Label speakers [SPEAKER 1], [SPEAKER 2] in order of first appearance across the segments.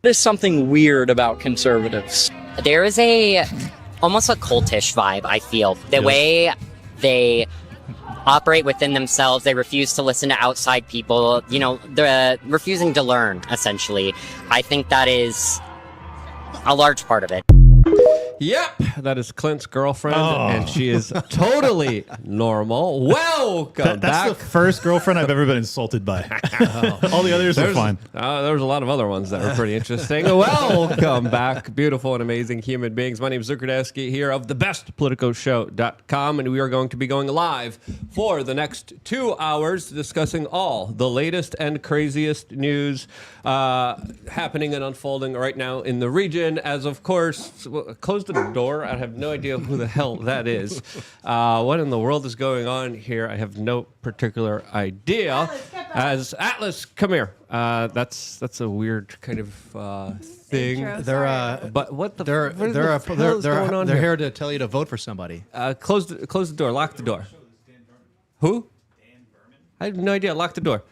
[SPEAKER 1] There's something weird about conservatives.
[SPEAKER 2] There is almost a cultish vibe, I feel. The way they operate within themselves, they refuse to listen to outside people, they're refusing to learn, essentially. I think that is a large part of it.
[SPEAKER 3] Yep, that is Clint's girlfriend, and she is totally normal. Welcome back.
[SPEAKER 4] That's the first girlfriend I've ever been insulted by. All the others are fine.
[SPEAKER 3] There was a lot of other ones that were pretty interesting. Welcome back, beautiful and amazing human beings. My name is Zuckerdeski here of thebestpoliticoshow.com, and we are going to be going live for the next 2 hours discussing all the latest and craziest news happening and unfolding right now in the region. As of course, close the door. I have no idea who the hell that is. What in the world is going on here? I have no particular idea. Atlas, come here. That's a weird kind of thing.
[SPEAKER 5] But what the hell is going on? They're here to tell you to vote for somebody.
[SPEAKER 3] Close the door. Lock the door. Who? I have no idea. Lock the door.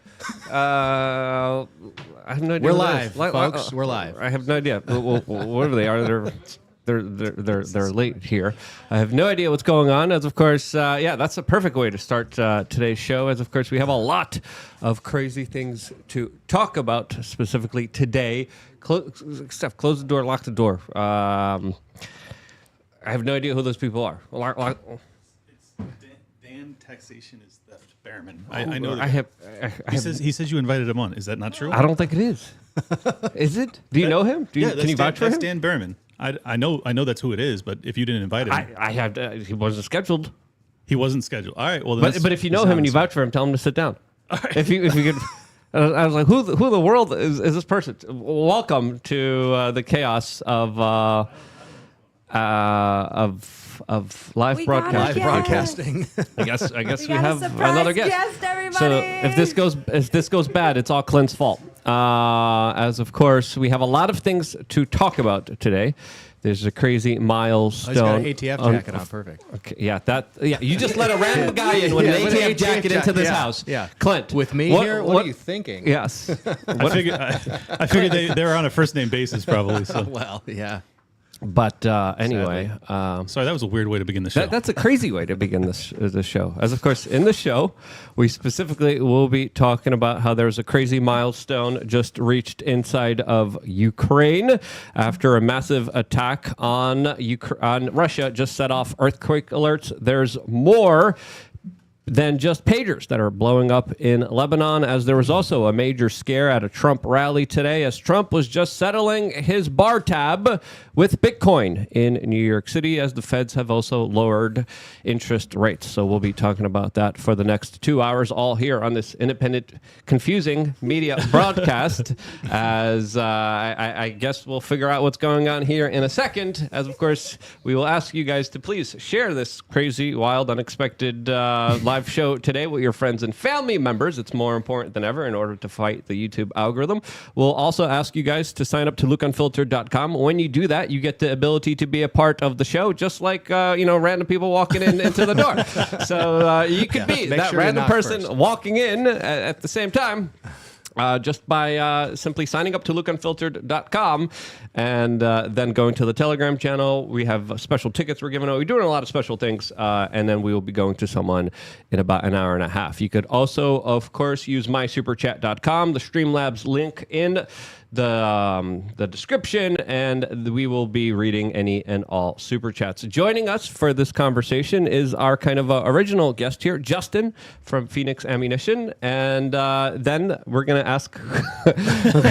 [SPEAKER 3] I have no idea.
[SPEAKER 5] We're live, folks. We're live.
[SPEAKER 3] I have no idea. Whatever they are, they're late here. I have no idea what's going on. As of course, that's a perfect way to start today's show. As of course, we have a lot of crazy things to talk about specifically today. Steph, close the door. Lock the door. I have no idea who those people are.
[SPEAKER 4] It's Dan Taxation is Theft Behrman. I know that. He says you invited him on. Is that not true?
[SPEAKER 3] I don't think it is. Is it? Do you know him? Can you vouch for him?
[SPEAKER 4] That's Dan Behrman. I know that's who it is, but if you didn't invite him,
[SPEAKER 3] he wasn't scheduled.
[SPEAKER 4] He wasn't scheduled. All right. Well, then
[SPEAKER 3] but if you know him and you vouch for him, tell him to sit down. Right. If you could. I was like, who in the world is this person? Welcome to the chaos of live
[SPEAKER 5] broadcasting.
[SPEAKER 3] I guess we have another guest.
[SPEAKER 6] Everybody.
[SPEAKER 3] So if this goes bad, it's all Clint's fault. As of course, we have a lot of things to talk about today. There's a crazy milestone.
[SPEAKER 5] He's got an ATF jacket on. Perfect.
[SPEAKER 3] Okay, you just let a random guy in with an ATF jacket into this house.
[SPEAKER 5] Yeah.
[SPEAKER 3] Clint,
[SPEAKER 5] with me here. What are you thinking?
[SPEAKER 3] Yes.
[SPEAKER 4] I figured they were on a first name basis probably. So.
[SPEAKER 5] Well, yeah.
[SPEAKER 3] But anyway,
[SPEAKER 4] sorry, that was a weird way to begin the show.
[SPEAKER 3] That's a crazy way to begin the show. As of course, in the show, we specifically will be talking about how there's a crazy milestone just reached inside of Ukraine after a massive attack on Russia just set off earthquake alerts. There's more than just pagers that are blowing up in Lebanon, as there was also a major scare at a Trump rally today as Trump was just settling his bar tab with Bitcoin in New York City, as the feds have also lowered interest rates. So we'll be talking about that for the next 2 hours, all here on this independent, confusing media broadcast, as I guess we'll figure out what's going on here in a second, as of course we will ask you guys to please share this crazy, wild, unexpected live show today with your friends and family members. It's more important than ever in order to fight the YouTube algorithm. We'll also ask you guys to sign up to lookunfiltered.com. When you do that, you get the ability to be a part of the show, just like random people walking into the door. So you could be that random person walking in at the same time. Just by simply signing up to lookunfiltered.com and then going to the Telegram channel. We have special tickets we're giving away. We're doing a lot of special things, and then we will be going to someone in about an hour and a half. You could also, of course, use mysuperchat.com, the Streamlabs link in the description, and we will be reading any and all super chats. Joining us for this conversation is our kind of original guest here, Justin from Phoenix Ammunition, and then we're going to ask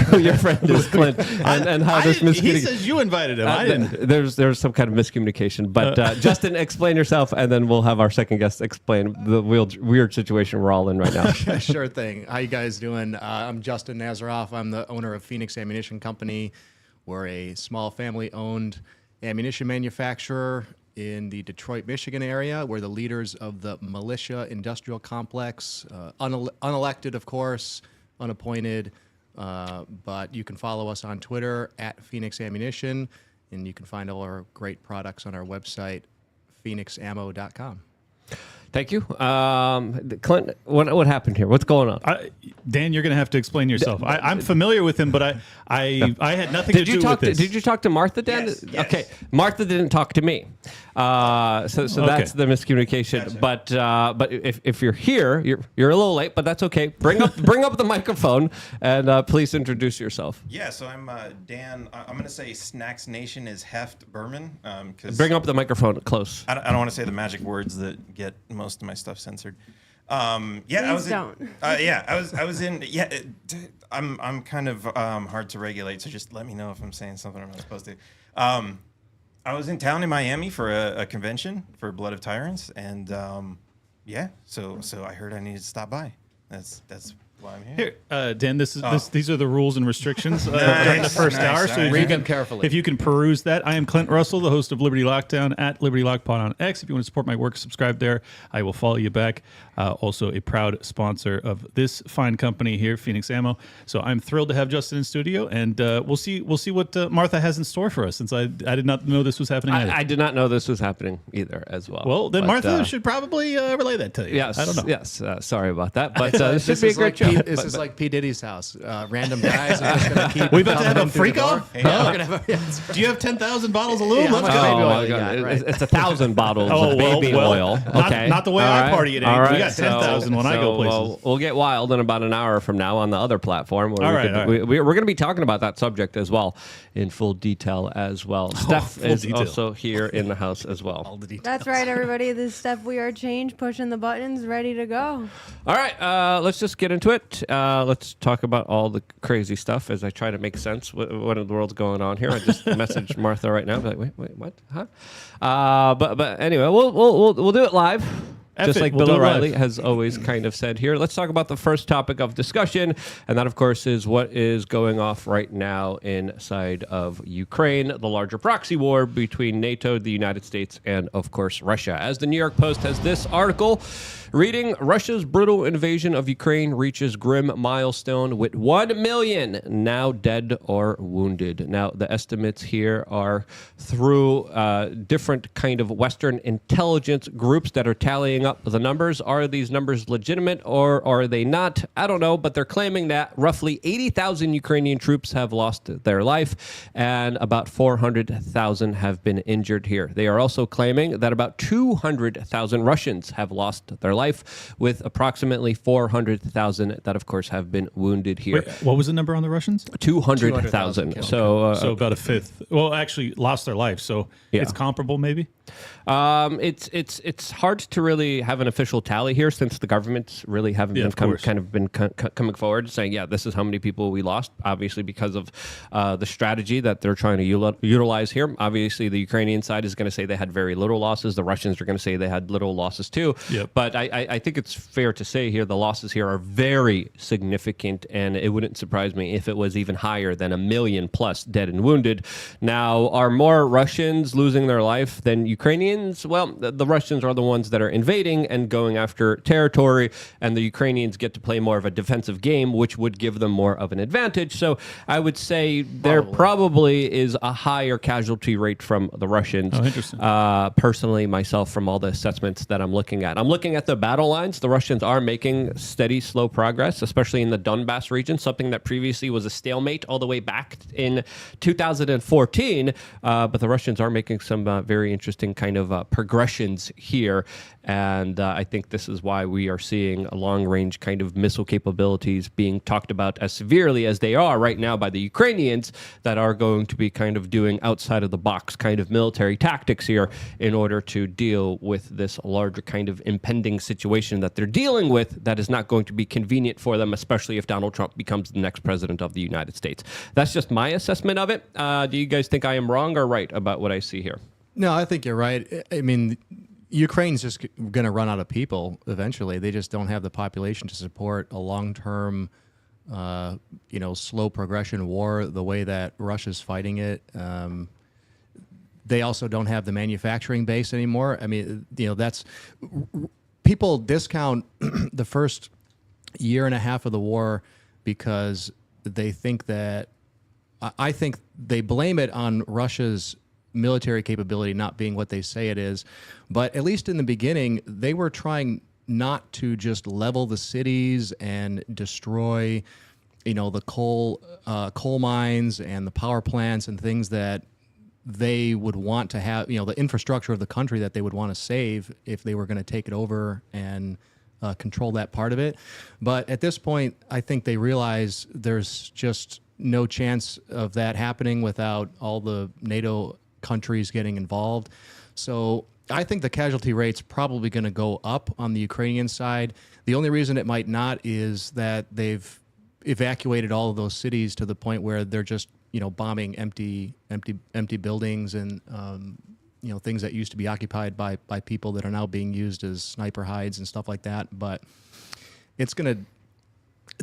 [SPEAKER 3] who your friend is, Clint, and how this miscommunication.
[SPEAKER 4] He says you invited him. I didn't.
[SPEAKER 3] There's some kind of miscommunication, but Justin, explain yourself, and then we'll have our second guest explain the weird situation we're all in right now.
[SPEAKER 5] Sure thing. How you guys doing? I'm Justin Nazaroff. I'm the owner of Phoenix Ammunition Company. We're a small family-owned ammunition manufacturer in the Detroit, Michigan area. We're the leaders of the militia industrial complex, unelected, of course, unappointed, but you can follow us on Twitter at Phoenix Ammunition, and you can find all our great products on our website, phoenixammo.com.
[SPEAKER 3] Thank you. Clint, what happened here? What's going on?
[SPEAKER 4] Dan, you're going to have to explain yourself. I'm familiar with him, but I had nothing to do with this.
[SPEAKER 3] Did you talk to Martha, Dan?
[SPEAKER 6] Yes.
[SPEAKER 3] Okay. Martha didn't talk to me. So that's the miscommunication.
[SPEAKER 6] Gotcha.
[SPEAKER 3] But if you're here, you're a little late, but that's okay. Bring up the microphone and please introduce yourself.
[SPEAKER 6] Yeah, so I'm Dan. I'm going to say Snacks Nation is Heft Berman.
[SPEAKER 3] Bring up the microphone close.
[SPEAKER 6] I don't want to say the magic words that get most of my stuff censored. I was in. I'm kind of hard to regulate, so just let me know if I'm saying something I'm not supposed to. I was in town in Miami for a convention for Blood of Tyrants, and so I heard I needed to stop by. That's why I'm here.
[SPEAKER 4] Here, Dan, these are the rules and restrictions during the first hour. So
[SPEAKER 5] Read them carefully.
[SPEAKER 4] If you can peruse that. I am Clint Russell, the host of Liberty Lockdown at Liberty Lockpod on X. If you want to support my work, subscribe there. I will follow you back. Also a proud sponsor of this fine company here, Phoenix Ammo. So I'm thrilled to have Justin in studio, and we'll see what Martha has in store for us, since I did not know this was happening either.
[SPEAKER 3] I did not know this was happening either as well.
[SPEAKER 4] Well, then Martha should probably relay that to you.
[SPEAKER 3] Yes,
[SPEAKER 4] I don't know.
[SPEAKER 3] Yes, sorry about that. But this should be a great show.
[SPEAKER 5] This is like P. Diddy's house. Random guys are just going to keep.
[SPEAKER 4] We about to have a
[SPEAKER 5] coming through
[SPEAKER 4] freak
[SPEAKER 5] the door.
[SPEAKER 4] off?
[SPEAKER 5] Yeah, we're gonna have a,
[SPEAKER 4] Do you have 10,000 bottles of lube?
[SPEAKER 5] Yeah,
[SPEAKER 4] Let's
[SPEAKER 5] how
[SPEAKER 4] go.
[SPEAKER 5] much baby
[SPEAKER 3] Oh
[SPEAKER 5] oil
[SPEAKER 3] my
[SPEAKER 5] you
[SPEAKER 3] God!
[SPEAKER 5] got, right.
[SPEAKER 3] It's 1,000 bottles of baby oil. Okay,
[SPEAKER 4] Not the way
[SPEAKER 3] All
[SPEAKER 4] I
[SPEAKER 3] right.
[SPEAKER 4] party it ain't.
[SPEAKER 3] All right.
[SPEAKER 4] We got 10,000 when I go places.
[SPEAKER 3] We'll get wild in about an hour from now on the other platform. Where
[SPEAKER 4] All
[SPEAKER 3] we
[SPEAKER 4] right,
[SPEAKER 3] could-
[SPEAKER 4] all right.
[SPEAKER 3] We're going to be talking about that subject as well in full detail as well. Steph
[SPEAKER 4] full
[SPEAKER 3] is
[SPEAKER 4] detail.
[SPEAKER 3] also here in the house as well.
[SPEAKER 4] All the details.
[SPEAKER 7] That's right, everybody. This is Steph. We are changed, pushing the buttons, ready to go.
[SPEAKER 3] All right, let's just get into it. Let's talk about all the crazy stuff as I try to make sense what in the world's going on here. I just messaged Martha right now. I'm like, wait, what? Huh? But anyway, we'll do it live. Just
[SPEAKER 4] it,
[SPEAKER 3] like
[SPEAKER 4] we'll
[SPEAKER 3] Bill
[SPEAKER 4] do it live.
[SPEAKER 3] O'Reilly has always kind of said here. Let's talk about the first topic of discussion, and that, of course, is what is going off right now inside of Ukraine, the larger proxy war between NATO, the United States, and, of course, Russia. As the New York Post has this article reading, Russia's brutal invasion of Ukraine reaches grim milestone with 1 million now dead or wounded. Now, the estimates here are through different kind of Western intelligence groups that are tallying up the numbers. Are these numbers legitimate or are they not? I don't know, but they're claiming that roughly 80,000 Ukrainian troops have lost their life and about 400,000 have been injured here. They are also claiming that about 200,000 Russians have lost their life, with approximately 400,000 that, of course, have been wounded here.
[SPEAKER 4] Wait, what was the number on the Russians?
[SPEAKER 3] 200,000.
[SPEAKER 5] killed.
[SPEAKER 3] So,
[SPEAKER 4] So about a fifth. Well, actually lost their life. So
[SPEAKER 3] Yeah.
[SPEAKER 4] it's comparable, maybe.
[SPEAKER 3] it's hard to really have an official tally here, since the governments really haven't
[SPEAKER 4] Yeah,
[SPEAKER 3] been
[SPEAKER 4] of course.
[SPEAKER 3] coming forward saying, yeah, this is how many people we lost. Obviously, because of the strategy that they're trying to utilize here. Obviously, the Ukrainian side is going to say they had very little losses. The Russians are going to say they had little losses too.
[SPEAKER 4] Yep.
[SPEAKER 3] But I think it's fair to say here the losses here are very significant, and it wouldn't surprise me if it was even higher than 1 million plus dead and wounded. Now, are more Russians losing their life than Ukrainians? Well, the Russians are the ones that are invading and going after territory, and the Ukrainians get to play more of a defensive game, which would give them more of an advantage. So I would say there probably is a higher casualty rate from the Russians.
[SPEAKER 4] Oh, interesting.
[SPEAKER 3] Personally, myself, from all the assessments that I'm looking at the battle lines. The Russians are making steady, slow progress, especially in the Donbass region, something that previously was a stalemate all the way back in 2014. But the Russians are making some very interesting kind of progressions here. And I think this is why we are seeing a long-range kind of missile capabilities being talked about as severely as they are right now by the Ukrainians, that are going to be kind of doing outside-of-the-box kind of military tactics here in order to deal with this larger kind of impending situation that they're dealing with that is not going to be convenient for them, especially if Donald Trump becomes the next president of the United States. That's just my assessment of it. Do you guys think I am wrong or right about what I see here?
[SPEAKER 5] No, I think you're right. I mean, Ukraine's just going to run out of people eventually. They just don't have the population to support a long-term, slow progression war the way that Russia's fighting it. They also don't have the manufacturing base anymore. I mean, that's people discount the first year and a half of the war because they think that I think they blame it on Russia's military capability not being what they say it is. But at least in the beginning, they were trying not to just level the cities and destroy, the coal mines and the power plants and things that they would want to have, the infrastructure of the country that they would want to save if they were going to take it over and control that part of it. But at this point, I think they realize there's just no chance of that happening without all the NATO countries getting involved. So I think the casualty rate's probably going to go up on the Ukrainian side. The only reason it might not is that they've evacuated all of those cities to the point where they're just bombing empty buildings and things that used to be occupied by people that are now being used as sniper hides and stuff like that. But it's gonna.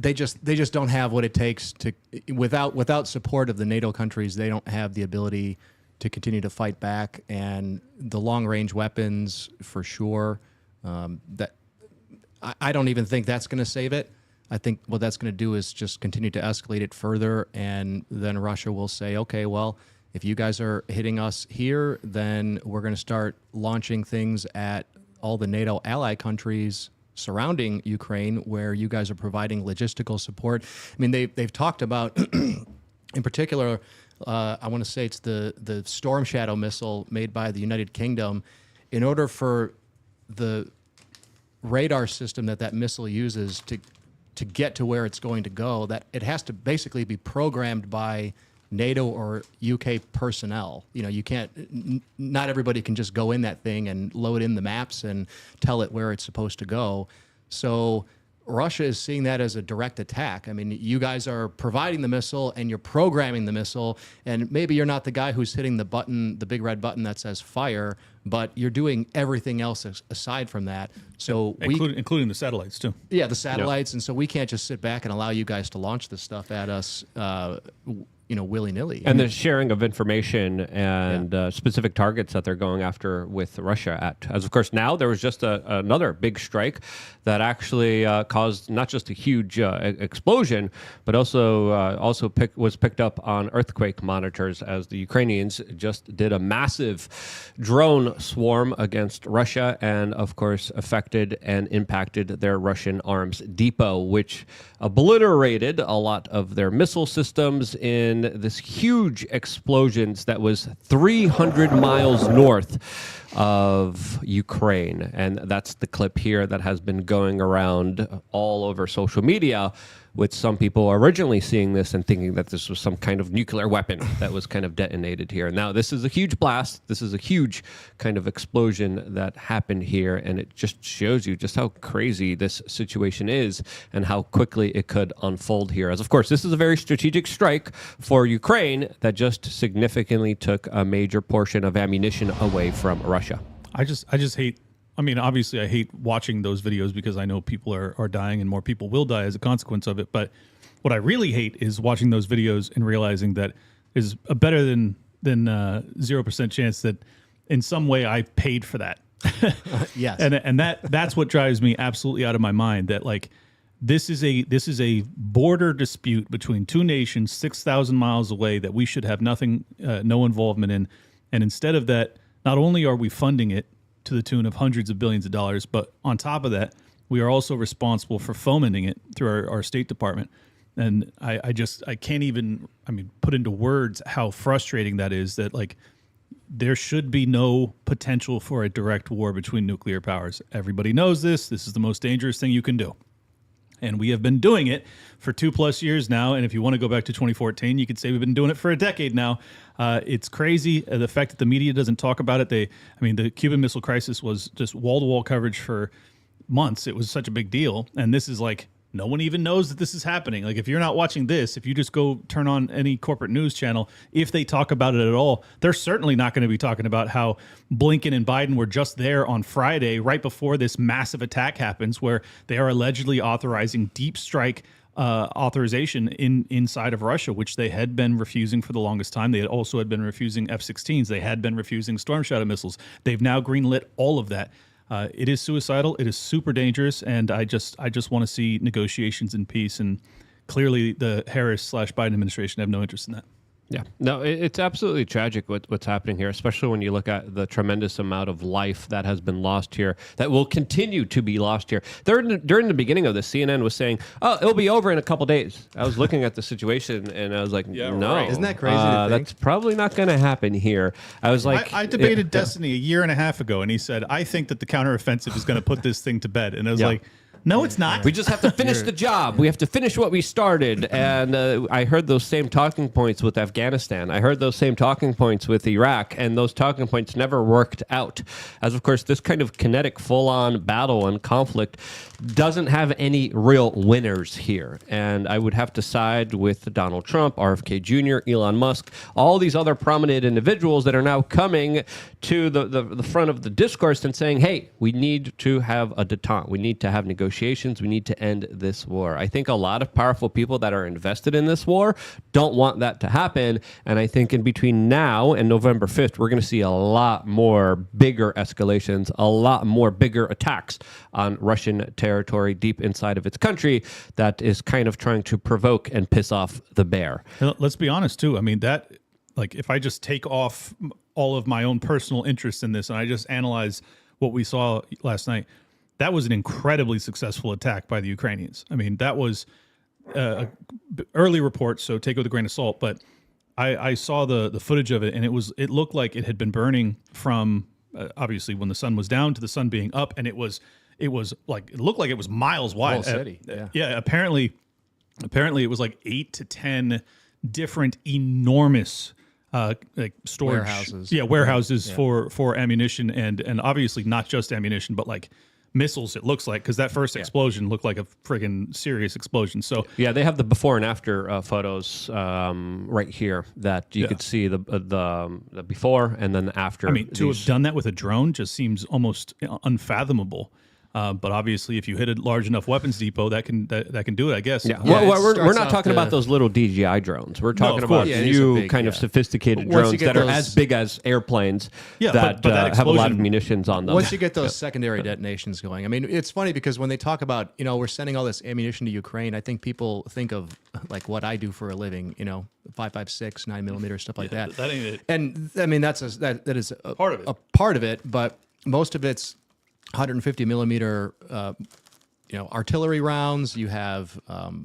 [SPEAKER 5] They just don't have what it takes to without support of the NATO countries. They don't have the ability to continue to fight back, and the long range weapons for sure. That I don't even think that's going to save it. I think what that's going to do is just continue to escalate it further, and then Russia will say, okay, well, if you guys are hitting us here, then we're going to start launching things at all the NATO ally countries surrounding Ukraine, where you guys are providing logistical support. I mean, they've talked about, in particular, I want to say it's the Storm Shadow missile made by the United Kingdom. In order for the radar system that missile uses to get to where it's going to go, that it has to basically be programmed by NATO or UK personnel. You can't, not everybody can just go in that thing and load in the maps and tell it where it's supposed to go. So Russia is seeing that as a direct attack. I mean, you guys are providing the missile and you're programming the missile, and maybe you're not the guy who's hitting the button, the big red button that says fire, but you're doing everything else aside from that. So
[SPEAKER 4] including the satellites too.
[SPEAKER 5] Yeah, the satellites, and so we can't just sit back and allow you guys to launch this stuff at us, willy-nilly.
[SPEAKER 3] And the sharing of information and specific targets that they're going after with Russia at. As of course, now there was just another big strike that actually caused not just a huge explosion, but also was picked up on earthquake monitors, as the Ukrainians just did a massive drone swarm against Russia, and of course affected and impacted their Russian arms depot, which obliterated a lot of their missile systems in this huge explosions that was 300 miles north of Ukraine. And that's the clip here that has been going around all over social media, with some people originally seeing this and thinking that this was some kind of nuclear weapon that was kind of detonated here. Now, this is a huge blast. This is a huge kind of explosion that happened here, and it just shows you just how crazy this situation is and how quickly it could unfold here. As of course, this is a very strategic strike for Ukraine that just significantly took a major portion of ammunition away from Russia.
[SPEAKER 4] I just hate. I mean, obviously, I hate watching those videos because I know people are dying and more people will die as a consequence of it. But what I really hate is watching those videos and realizing that is a better than 0% chance that in some way I paid for that.
[SPEAKER 5] Yes,
[SPEAKER 4] and that's what drives me absolutely out of my mind. That like this is a border dispute between two nations 6,000 miles away that we should have no involvement in, and instead of that, not only are we funding it to the tune of hundreds of billions of dollars, but on top of that, we are also responsible for fomenting it through our State Department. And I can't even, put into words how frustrating that is, that like there should be no potential for a direct war between nuclear powers. Everybody knows this. This is the most dangerous thing you can do. And we have been doing it for 2+ years now. And if you want to go back to 2014, you could say we've been doing it for a decade now. It's crazy. The fact that the media doesn't talk about it. The Cuban Missile Crisis was just wall-to-wall coverage for months. It was such a big deal. And this is like, no one even knows that this is happening. Like, if you're not watching this, if you just go turn on any corporate news channel, if they talk about it at all, they're certainly not going to be talking about how Blinken and Biden were just there on Friday, right before this massive attack happens, where they are allegedly authorizing deep strike authorization inside of Russia, which they had been refusing for the longest time. They had been refusing F-16s. They had been refusing Storm Shadow missiles. They've now greenlit all of that. It is suicidal. It is super dangerous, and I just want to see negotiations in peace. And clearly, the Harris/Biden administration have no interest in that.
[SPEAKER 3] Yeah, no, it's absolutely tragic what's happening here, especially when you look at the tremendous amount of life that has been lost here, that will continue to be lost here. During the beginning of this, CNN was saying, "Oh, it'll be over in a couple days." I was looking at the situation and I was like, "No,
[SPEAKER 4] right.
[SPEAKER 5] Isn't that crazy to think?
[SPEAKER 3] That's probably not going to happen here." I was like,
[SPEAKER 4] I debated Destiny a year and a half ago, and he said, "I think that the counteroffensive is going to put this thing to bed," and I was like, "No, it's not.
[SPEAKER 3] We just have to finish the job. We have to finish what we started." And I heard those same talking points with Afghanistan. I heard those same talking points with Iraq, and those talking points never worked out. As of course, this kind of kinetic, full-on battle and conflict doesn't have any real winners here. And I would have to side with Donald Trump, RFK Jr., Elon Musk, all these other prominent individuals that are now coming to the front of the discourse and saying, hey, we need to have a detente. We need to have negotiations. We need to end this war. I think a lot of powerful people that are invested in this war don't want that to happen. And I think in between now and November 5th, we're going to see a lot more bigger escalations, a lot more bigger attacks on Russian territory deep inside of its country that is kind of trying to provoke and piss off the bear.
[SPEAKER 4] And let's be honest, too. I mean, that, like, if I just take off all of my own personal interest in this and I just analyze what we saw last night, that was an incredibly successful attack by the Ukrainians. I mean, that was early reports, so take it with a grain of salt. But I saw the footage of it, and it looked like it had been burning from obviously when the sun was down to the sun being up, and it like it looked like it was miles wide.
[SPEAKER 5] Whole city,
[SPEAKER 4] yeah. Apparently, it was like 8 to 10 different enormous like storage warehouses for ammunition and obviously not just ammunition, but like missiles. It looks like, because that first explosion looked like a friggin' serious explosion. So
[SPEAKER 3] yeah, they have the before and after photos right here that you could see the before and then the after.
[SPEAKER 4] I mean, to have done that with a drone just seems almost unfathomable. But obviously, if you hit a large enough weapons depot, that can do it, I guess.
[SPEAKER 3] Yeah, we're not talking about those little DJI drones. We're talking about new kind of sophisticated drones that are as big as airplanes that have a lot of munitions on them.
[SPEAKER 5] Once you get those secondary detonations going, I mean, it's funny because when they talk about, we're sending all this ammunition to Ukraine, I think people think of like what I do for a living, 5.56, 9mm, stuff like that.
[SPEAKER 4] That ain't it.
[SPEAKER 5] And I mean, that is a
[SPEAKER 4] part of it.
[SPEAKER 5] A part of it, but most of it's 150 millimeter, artillery rounds. You have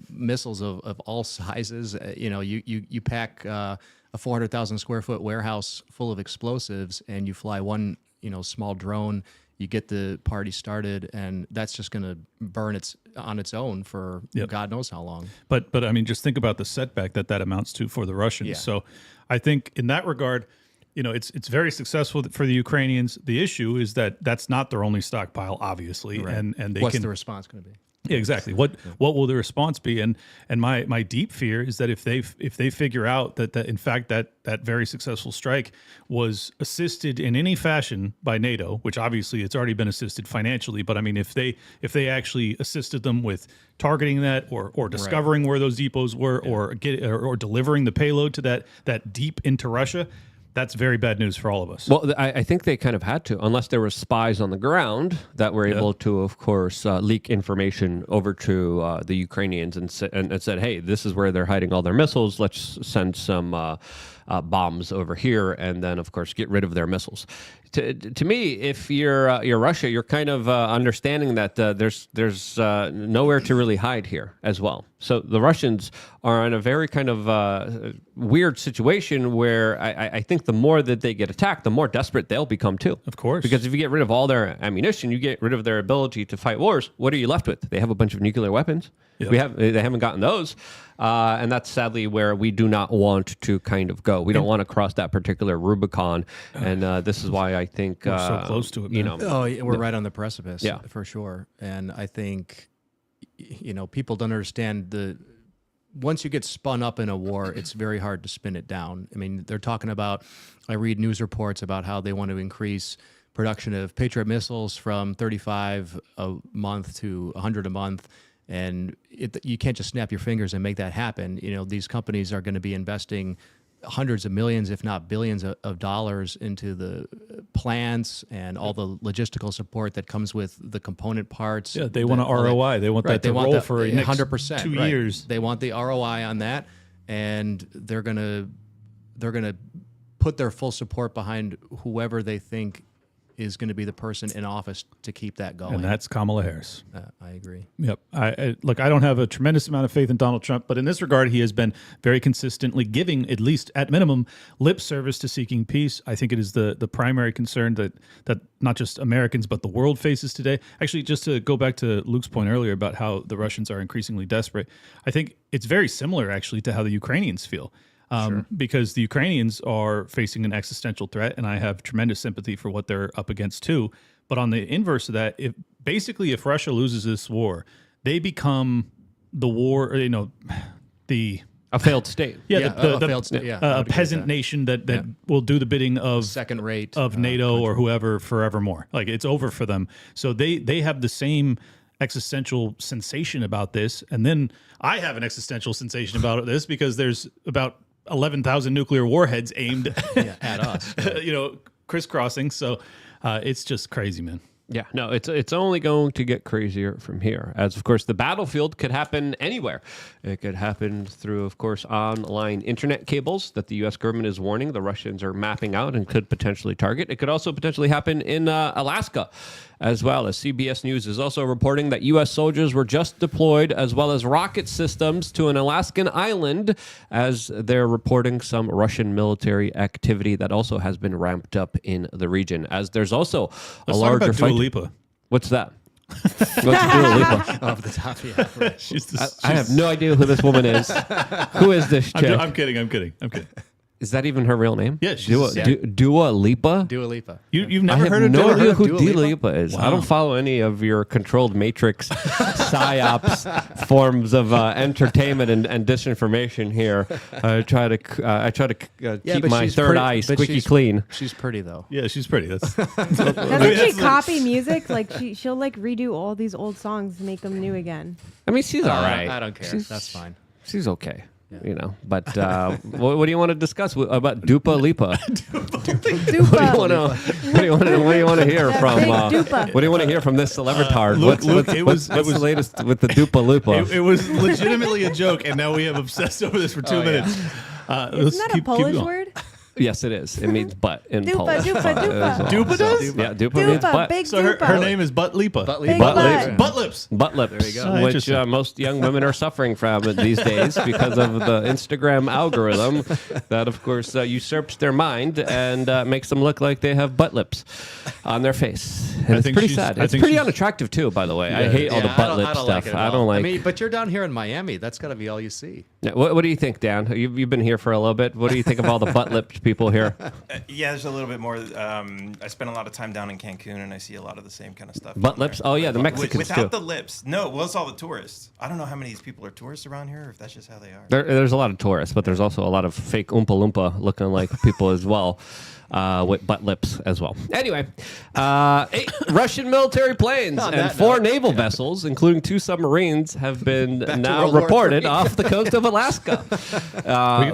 [SPEAKER 5] missiles of all sizes. You pack a 400,000 square foot warehouse full of explosives, and you fly one, small drone. You get the party started, and that's just going to burn on its own for God knows how long.
[SPEAKER 4] But I mean, just think about the setback that amounts to for the Russians.
[SPEAKER 5] Yeah.
[SPEAKER 4] So I think in that regard, it's very successful for the Ukrainians. The issue is that that's not their only stockpile, obviously,
[SPEAKER 5] Right.
[SPEAKER 4] and they
[SPEAKER 5] What's the response going to be?
[SPEAKER 4] Yeah, exactly. What will the response be? And my deep fear is that if they figure out that in fact that very successful strike was assisted in any fashion by NATO, which obviously it's already been assisted financially, but I mean if they actually assisted them with targeting that or discovering where those depots were or delivering the payload to that deep into Russia, that's very bad news for all of us.
[SPEAKER 3] Well, I think they kind of had to, unless there were spies on the ground that were able to, of course, leak information over to the Ukrainians and said, hey, this is where they're hiding all their missiles. Let's send some bombs over here and then, of course, get rid of their missiles. To me, if you're Russia, you're kind of understanding that there's nowhere to really hide here as well. So the Russians are in a very kind of weird situation where I think the more that they get attacked, the more desperate they'll become too.
[SPEAKER 4] Of course.
[SPEAKER 3] Because if you get rid of all their ammunition, you get rid of their ability to fight wars. What are you left with? They have a bunch of nuclear weapons.
[SPEAKER 4] Yep.
[SPEAKER 3] They haven't gotten those. And that's sadly where we do not want to kind of go. We don't want to cross that particular Rubicon. And this is why I think
[SPEAKER 4] we're so close to it, man.
[SPEAKER 5] We're right on the precipice,
[SPEAKER 3] Yeah.
[SPEAKER 5] for sure. And I think, people don't understand once you get spun up in a war, it's very hard to spin it down. I mean, they're talking about, I read news reports about how they want to increase production of Patriot missiles from 35 a month to 100 a month. And you can't just snap your fingers and make that happen. These companies are going to be investing hundreds of millions, if not billions of dollars into the plants and all the logistical support that comes with the component parts.
[SPEAKER 4] Yeah, they want an ROI. They want that to roll for
[SPEAKER 5] 100%,
[SPEAKER 4] 2 years.
[SPEAKER 5] They want the ROI on that, and they're going to they're going to put their full support behind whoever they think is going to be the person in office to keep that going.
[SPEAKER 4] And that's Kamala Harris.
[SPEAKER 5] I agree.
[SPEAKER 4] Yep. Look, I don't have a tremendous amount of faith in Donald Trump, but in this regard, he has been very consistently giving, at least at minimum, lip service to seeking peace. I think it is the primary concern that not just Americans, but the world faces today. Actually, just to go back to Luke's point earlier about how the Russians are increasingly desperate, I think it's very similar, actually, to how the Ukrainians feel. Because the Ukrainians are facing an existential threat, and I have tremendous sympathy for what they're up against too. But on the inverse of that, if Russia loses this war, they become the war, a
[SPEAKER 3] failed state.
[SPEAKER 4] A peasant nation that will do the bidding of
[SPEAKER 5] second rate
[SPEAKER 4] of NATO or whoever forevermore. Like, it's over for them. So they have the same existential sensation about this, and then I have an existential sensation about this because there's about 11,000 nuclear warheads aimed
[SPEAKER 5] at us,
[SPEAKER 4] crisscrossing. So it's just crazy, man.
[SPEAKER 3] Yeah, no, it's only going to get crazier from here. As, of course, the battlefield could happen anywhere. It could happen through, of course, online internet cables that the U.S. government is warning the Russians are mapping out and could potentially target. It could also potentially happen in Alaska, as well. As CBS News is also reporting that U.S. soldiers were just deployed, as well as rocket systems, to an Alaskan island, as they're reporting some Russian military activity that also has been ramped up in the region. As there's also a larger fight.
[SPEAKER 4] Dua Lipa.
[SPEAKER 3] What's that? What's Dua Lipa?
[SPEAKER 5] Off the top, yeah. Right.
[SPEAKER 3] I have no idea who this woman is. Who is this chick?
[SPEAKER 4] I'm kidding.
[SPEAKER 3] Is that even her real name?
[SPEAKER 4] Yeah,
[SPEAKER 3] Dua Lipa.
[SPEAKER 5] Dua Lipa.
[SPEAKER 4] You've
[SPEAKER 3] I
[SPEAKER 4] never
[SPEAKER 3] have
[SPEAKER 4] heard of
[SPEAKER 3] no
[SPEAKER 4] Dua
[SPEAKER 3] idea
[SPEAKER 4] Lipa?
[SPEAKER 3] who Dua Lipa is.
[SPEAKER 4] Wow.
[SPEAKER 3] I don't follow any of your controlled matrix psyops forms of entertainment and disinformation here. I try to keep my third eye squeaky clean.
[SPEAKER 5] She's pretty though.
[SPEAKER 4] Yeah, she's pretty. That's
[SPEAKER 7] Doesn't she copy music? Like she'll like redo all these old songs to make them new again.
[SPEAKER 3] I mean, she's all right.
[SPEAKER 5] I don't care. That's fine.
[SPEAKER 3] She's okay. But what do you want to discuss about Dupa Lipa?
[SPEAKER 7] Dupa.
[SPEAKER 3] What do you want to hear from?
[SPEAKER 7] Dupa.
[SPEAKER 3] What do you want to hear from this celebritard?
[SPEAKER 4] Luke,
[SPEAKER 3] What's the latest with the Dupa Lipa?
[SPEAKER 4] It was legitimately a joke, and now we have obsessed over this for 2 minutes.
[SPEAKER 7] Isn't that a Polish word?
[SPEAKER 3] Yes, it is. It means butt in
[SPEAKER 7] Dupa,
[SPEAKER 3] Polish.
[SPEAKER 7] dupa, dupa.
[SPEAKER 4] Dupa does?
[SPEAKER 3] Yeah, Dupa means butt.
[SPEAKER 7] Big
[SPEAKER 4] So her
[SPEAKER 7] dupa.
[SPEAKER 4] name is Butt Lipa.
[SPEAKER 7] Big
[SPEAKER 3] Butt
[SPEAKER 7] butt.
[SPEAKER 3] lips.
[SPEAKER 4] Butt lips.
[SPEAKER 3] Butt lips,
[SPEAKER 5] There you go.
[SPEAKER 3] which
[SPEAKER 4] Interesting.
[SPEAKER 3] most young women are suffering from these days because of the Instagram algorithm that, of course, usurps their mind and makes them look like they have butt lips on their face. And it's
[SPEAKER 4] think
[SPEAKER 3] pretty
[SPEAKER 4] she's-
[SPEAKER 3] sad.
[SPEAKER 4] I
[SPEAKER 3] It's
[SPEAKER 4] think
[SPEAKER 3] pretty
[SPEAKER 4] she's-
[SPEAKER 3] unattractive, too, by the way. I hate all the butt lip stuff.
[SPEAKER 5] Like it at
[SPEAKER 3] I
[SPEAKER 5] all.
[SPEAKER 3] don't like...
[SPEAKER 5] I mean, but you're down here in Miami. That's got to be all you see.
[SPEAKER 3] Yeah, what do you think, Dan? You've been here for a little bit. What do you think of all the butt-lipped people here?
[SPEAKER 6] Yeah, there's a little bit more. I spent a lot of time down in Cancun, and I see a lot of the same kind of stuff.
[SPEAKER 3] Butt
[SPEAKER 6] down there.
[SPEAKER 3] lips? Oh, yeah, the Mexicans,
[SPEAKER 6] Without
[SPEAKER 3] too.
[SPEAKER 6] the lips. No, well, it's all the tourists. I don't know how many of these people are tourists around here, or if that's just how they are.
[SPEAKER 3] There's a lot of tourists, but there's also a lot of fake Oompa Loompa looking like people as well. With butt lips as well. Anyway, 8 Russian military planes and 4 naval vessels, including 2 submarines, have been now
[SPEAKER 5] World War
[SPEAKER 3] reported
[SPEAKER 5] III.
[SPEAKER 3] off the coast of Alaska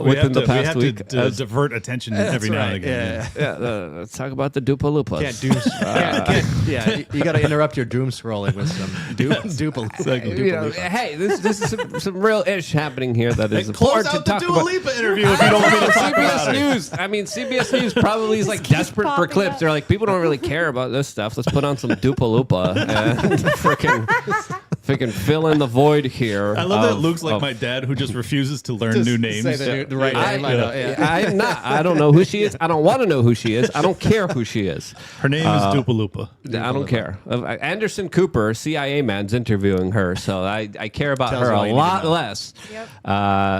[SPEAKER 3] within the past week.
[SPEAKER 4] We have to divert attention every now and again.
[SPEAKER 3] Let's talk about the Dupa Lupas.
[SPEAKER 5] Can't doom. You got to interrupt your doom scrolling with some dupa.
[SPEAKER 3] Hey, this is some real ish happening here that is
[SPEAKER 4] Close
[SPEAKER 3] important
[SPEAKER 4] out
[SPEAKER 3] to
[SPEAKER 4] the
[SPEAKER 3] talk
[SPEAKER 4] Dua
[SPEAKER 3] about.
[SPEAKER 4] Lipa interview if you don't want me to talk about
[SPEAKER 3] CBS
[SPEAKER 4] it.
[SPEAKER 3] News. I mean, CBS News probably is like
[SPEAKER 7] keeps
[SPEAKER 3] desperate for
[SPEAKER 7] popping
[SPEAKER 3] clips.
[SPEAKER 7] up.
[SPEAKER 3] They're like, people don't really care about this stuff. Let's put on some Dupa Lupa and freaking fill in the void here.
[SPEAKER 4] I love that Luke's like my dad who just refuses to learn new names.
[SPEAKER 5] Say the right name. I know, yeah.
[SPEAKER 3] I'm not. I don't know who she is. I don't want to know who she is. I don't care who she is.
[SPEAKER 4] Her name is Dupa Lupa.
[SPEAKER 3] I don't care. Anderson Cooper, CIA man's interviewing her, so I care about
[SPEAKER 5] Tells
[SPEAKER 3] her
[SPEAKER 5] you all
[SPEAKER 3] a
[SPEAKER 5] you need to
[SPEAKER 3] lot
[SPEAKER 5] know.
[SPEAKER 3] less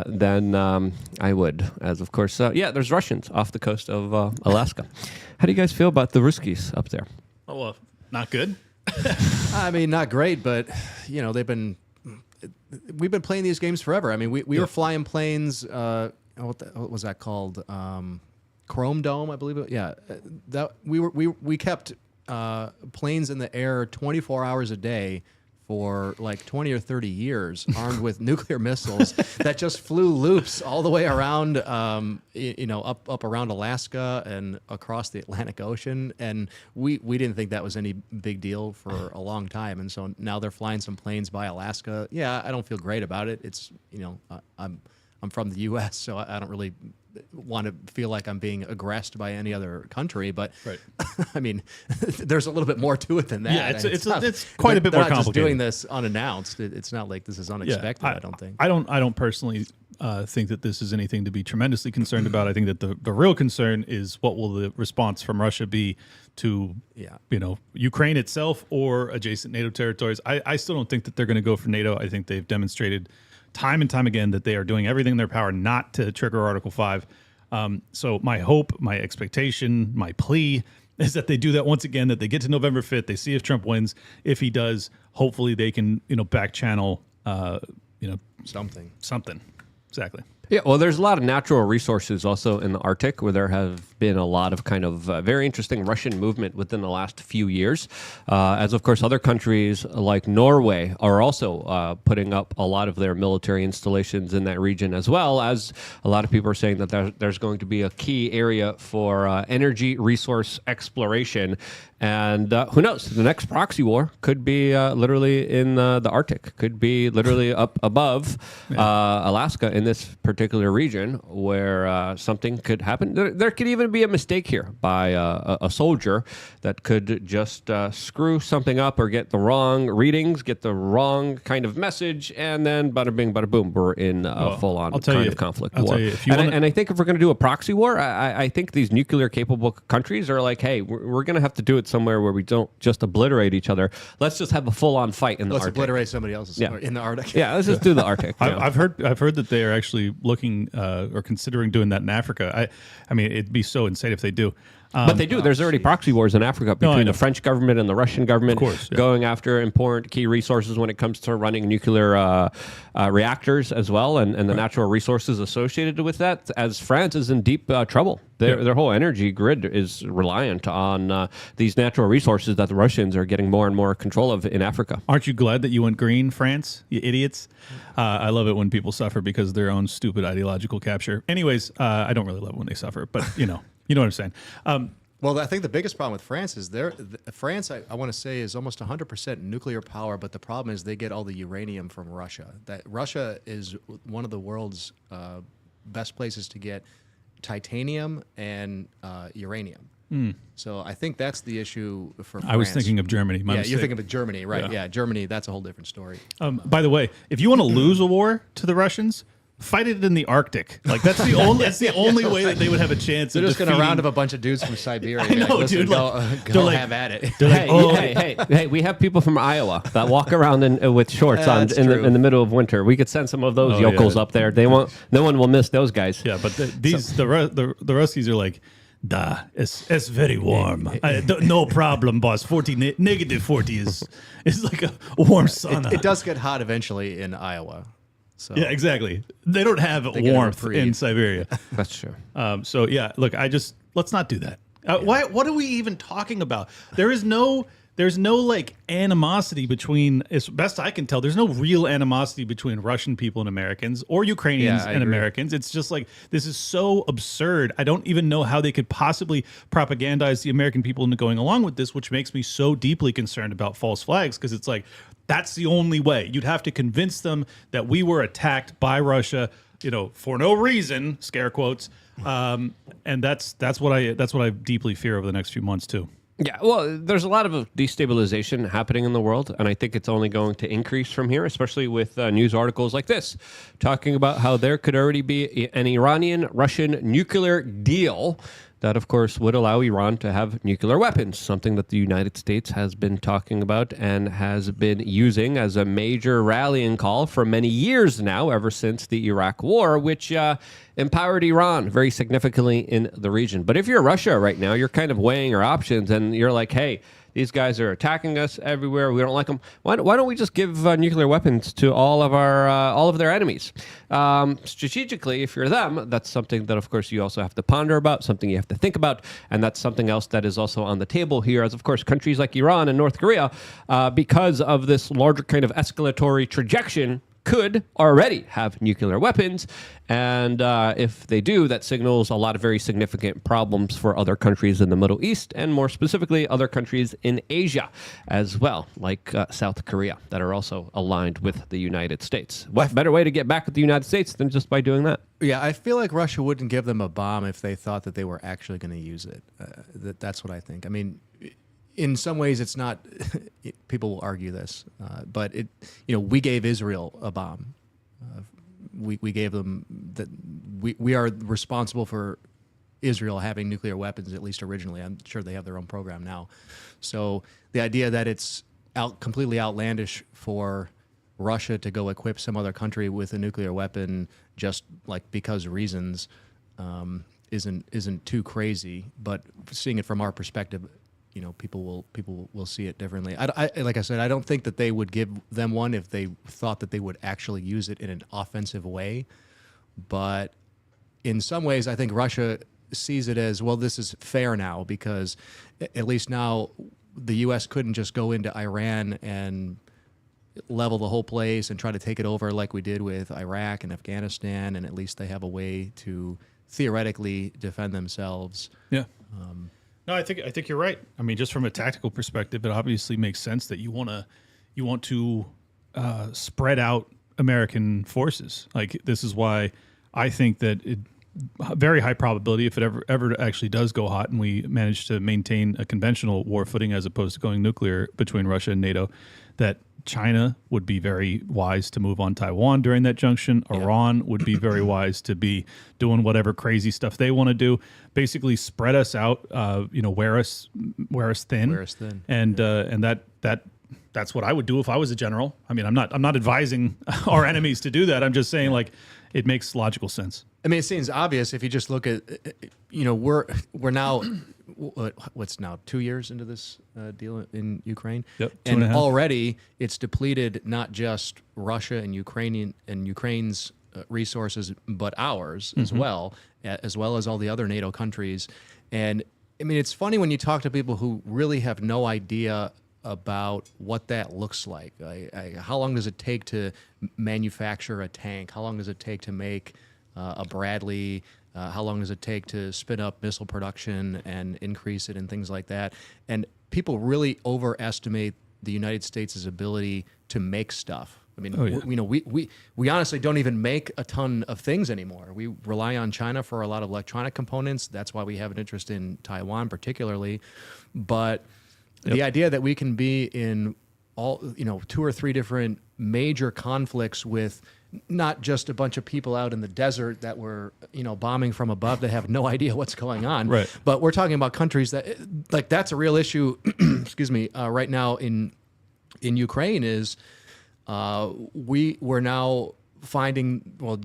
[SPEAKER 3] than I would. As of course, there's Russians off the coast of Alaska. How do you guys feel about the Ruskies up there?
[SPEAKER 4] Oh, well, not good.
[SPEAKER 5] I mean, not great, but we've been playing these games forever. I mean, we were flying planes. What was that called? Chrome Dome, I believe it. Yeah, that we kept planes in the air 24 hours a day for like 20 or 30 years, armed with nuclear missiles that just flew loops all the way around, up around Alaska and across the Atlantic Ocean. And we didn't think that was any big deal for a long time. And so now they're flying some planes by Alaska. Yeah, I don't feel great about it. It's, I'm from the U.S., so I don't really want to feel like I'm being aggressed by any other country. But
[SPEAKER 4] Right.
[SPEAKER 5] I mean, there's a little bit more to it than that.
[SPEAKER 4] Yeah,
[SPEAKER 5] And
[SPEAKER 4] it's quite a bit
[SPEAKER 5] they're
[SPEAKER 4] more
[SPEAKER 5] not just
[SPEAKER 4] complicated.
[SPEAKER 5] doing this unannounced. It's not like this is unexpected. I don't think.
[SPEAKER 4] I don't personally think that this is anything to be tremendously concerned about. I think that the real concern is what will the response from Russia be to Ukraine itself or adjacent NATO territories. I still don't think that they're going to go for NATO. I think they've demonstrated time and time again that they are doing everything in their power not to trigger Article 5. So my hope, my expectation, my plea is that they do that once again, that they get to November 5th, they see if Trump wins. If he does, hopefully they can, back channel,
[SPEAKER 5] Something.
[SPEAKER 4] Exactly.
[SPEAKER 3] Yeah, well, there's a lot of natural resources also in the Arctic where there have been a lot of kind of very interesting Russian movement within the last few years. As, of course, other countries like Norway are also putting up a lot of their military installations in that region, as well as a lot of people are saying that there's going to be a key area for energy resource exploration. And who knows? The next proxy war could be literally in the Arctic, could be literally up above Alaska in this particular region where something could happen. There could even be a mistake here by a soldier that could just screw something up or get the wrong readings, get the wrong kind of message, and then bada bing, bada boom, we're in a full-on kind of conflict war. And I think if we're going to do a proxy war, I think these nuclear-capable countries are like, hey, we're going to have to do it somewhere where we don't just obliterate each other. Let's just have a full-on fight in the Arctic.
[SPEAKER 5] Let's obliterate somebody else's in the Arctic.
[SPEAKER 3] Yeah, let's just do the Arctic.
[SPEAKER 4] I've heard that they are actually looking or considering doing that in Africa. I mean, it'd be so insane if they do.
[SPEAKER 3] But they do. There's already proxy wars in Africa between the French government and the Russian government, going after important key resources when it comes to running nuclear reactors as well, and the natural resources associated with that, as France is in deep trouble. Their whole energy grid is reliant on these natural resources that the Russians are getting more and more control of in Africa.
[SPEAKER 4] Aren't you glad that you went green, France, you idiots? I love it when people suffer because of their own stupid ideological capture. Anyways, I don't really love it when they suffer, but you know what I'm saying.
[SPEAKER 5] Well, I think the biggest problem with France is France, I want to say, is almost 100% nuclear power, but the problem is they get all the uranium from Russia. That Russia is one of the world's best places to get titanium and uranium. So I think that's the issue for France.
[SPEAKER 4] I was thinking of Germany. My mistake.
[SPEAKER 5] You're thinking of Germany, right? Yeah, Germany, that's a whole different story.
[SPEAKER 4] By the way, if you want to lose a war to the Russians, fight it in the Arctic. Like that's the only way that they would have a chance.
[SPEAKER 5] They're just going to round up a bunch of dudes from Siberia.
[SPEAKER 4] I know,
[SPEAKER 5] like,
[SPEAKER 4] dude.
[SPEAKER 5] Go have at it.
[SPEAKER 3] Hey, we have people from Iowa that walk around with shorts on in the middle of winter. We could send some of those yokels up there. They won't. No one will miss those guys.
[SPEAKER 4] Yeah, but the Ruskies are like, da, it's very warm. No problem, boss. Negative 40 is like a warm sauna.
[SPEAKER 5] It does get hot eventually in Iowa. So
[SPEAKER 4] yeah, exactly. They don't have warmth in Siberia.
[SPEAKER 3] That's true.
[SPEAKER 4] So yeah, look, let's not do that. What are we even talking about? There's no like animosity between, as best I can tell, there's no real animosity between Russian people and Americans or Ukrainians and Americans. It's just like, this is so absurd. I don't even know how they could possibly propagandize the American people into going along with this, which makes me so deeply concerned about false flags, because it's like, that's the only way. You'd have to convince them that we were attacked by Russia, for no reason, scare quotes. And that's what I deeply fear over the next few months too.
[SPEAKER 3] Yeah, well, there's a lot of destabilization happening in the world, and I think it's only going to increase from here, especially with news articles like this, talking about how there could already be an Iranian-Russian nuclear deal that, of course, would allow Iran to have nuclear weapons, something that the United States has been talking about and has been using as a major rallying call for many years now, ever since the Iraq War, which empowered Iran very significantly in the region. But if you're Russia right now, you're kind of weighing your options, and you're like, hey, these guys are attacking us everywhere. We don't like them. Why don't we just give nuclear weapons to all of their enemies? Strategically, if you're them, that's something that, of course, you also have to ponder about, something you have to think about, and that's something else that is also on the table here. As, of course, countries like Iran and North Korea, because of this larger kind of escalatory trajectory could already have nuclear weapons. And if they do, that signals a lot of very significant problems for other countries in the Middle East, and more specifically, other countries in Asia as well, like South Korea, that are also aligned with the United States. What better way to get back at the United States than just by doing that?
[SPEAKER 5] Yeah, I feel like Russia wouldn't give them a bomb if they thought that they were actually going to use it. That's what I think. I mean, in some ways, it's not. People will argue this, but we gave Israel a bomb. We gave them that. We are responsible for Israel having nuclear weapons, at least originally. I'm sure they have their own program now. So the idea that it's completely outlandish for Russia to go equip some other country with a nuclear weapon just like because reasons isn't too crazy. But seeing it from our perspective, people will see it differently. Like I said, I don't think that they would give them one if they thought that they would actually use it in an offensive way. But in some ways, I think Russia sees it as, well, this is fair now, because at least now the U.S. couldn't just go into Iran and level the whole place and try to take it over like we did with Iraq and Afghanistan, and at least they have a way to theoretically defend themselves.
[SPEAKER 4] Yeah. No, I think you're right. I mean, just from a tactical perspective, it obviously makes sense that you want to spread out American forces. Like, this is why I think that very high probability, if it ever actually does go hot and we manage to maintain a conventional war footing as opposed to going nuclear between Russia and NATO, that China would be very wise to move on Taiwan during that junction. Iran would be very wise to be doing whatever crazy stuff they want to do. Basically, spread us out. Wear us thin.
[SPEAKER 5] Wear us thin.
[SPEAKER 4] And that's what I would do if I was a general. I mean, I'm not advising our enemies to do that. I'm just saying, like, it makes logical sense.
[SPEAKER 5] I mean, it seems obvious if you just look at, we're now, what's now 2 years into this deal in Ukraine,
[SPEAKER 4] Yep,
[SPEAKER 5] and
[SPEAKER 4] 2.5.
[SPEAKER 5] already it's depleted not just Russia and Ukraine's resources, but ours as well as all the other NATO countries. And I mean, it's funny when you talk to people who really have no idea about what that looks like. How long does it take to manufacture a tank? How long does it take to make a Bradley? How long does it take to spin up missile production and increase it and things like that? And people really overestimate the United States' ability to make stuff. I mean, we honestly don't even make a ton of things anymore. We rely on China for a lot of electronic components. That's why we have an interest in Taiwan particularly. But the idea that we can be in all, 2 or 3 different major conflicts with not just a bunch of people out in the desert that were, bombing from above that have no idea what's going on.
[SPEAKER 4] Right.
[SPEAKER 5] But we're talking about countries that, like, that's a real issue, excuse me, right now in Ukraine is we're now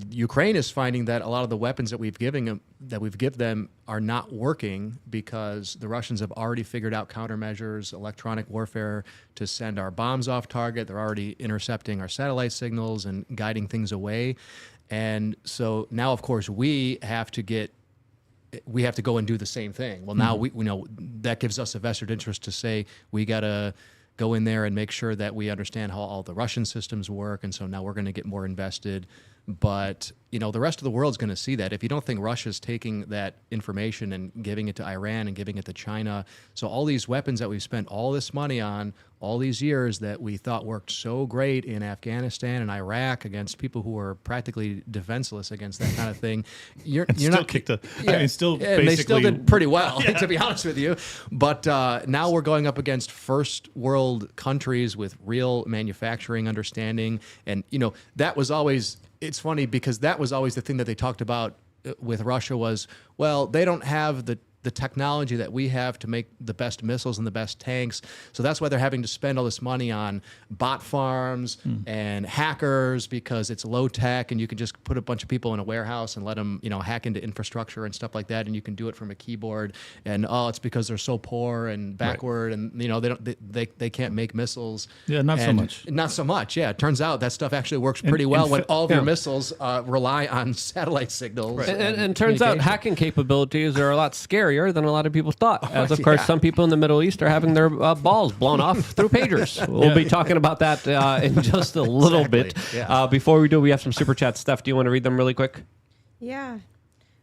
[SPEAKER 5] Ukraine is finding that a lot of the weapons that we've given them are not working because the Russians have already figured out countermeasures, electronic warfare to send our bombs off target. They're already intercepting our satellite signals and guiding things away. And so now, of course, we have to go and do the same thing. Well, now we know that gives us a vested interest to say we got to go in there and make sure that we understand how all the Russian systems work. And so now we're going to get more invested. But, the rest of the world's going to see that. If you don't think Russia's taking that information and giving it to Iran and giving it to China, so all these weapons that we've spent all this money on, all these years that we thought worked so great in Afghanistan and Iraq against people who were practically defenseless against that kind of thing, you're not
[SPEAKER 4] kicked a,
[SPEAKER 5] yeah,
[SPEAKER 4] I mean, still
[SPEAKER 5] and
[SPEAKER 4] basically
[SPEAKER 5] they still did pretty well, to be honest with you. But now we're going up against first world countries with real manufacturing understanding, and that was always. It's funny because that was always the thing that they talked about with Russia was, well, they don't have the technology that we have to make the best missiles and the best tanks. So that's why they're having to spend all this money on bot farms and hackers because it's low tech and you can just put a bunch of people in a warehouse and let them, hack into infrastructure and stuff like that. And you can do it from a keyboard. And, it's because they're so poor and backward and, they can't make missiles.
[SPEAKER 4] Yeah, not so much.
[SPEAKER 5] Not so much. Yeah. It turns out that stuff actually works pretty well when all of your missiles rely on satellite signals.
[SPEAKER 3] Right. And turns out hacking capabilities are a lot scarier scarier than a lot of people thought. As, of course, some people in the Middle East are having their balls blown off through pagers. We'll be talking about that in just a little bit.
[SPEAKER 5] Yeah.
[SPEAKER 3] Before we do, we have some super chats. Steph, do you want to read them really quick?
[SPEAKER 7] Yeah.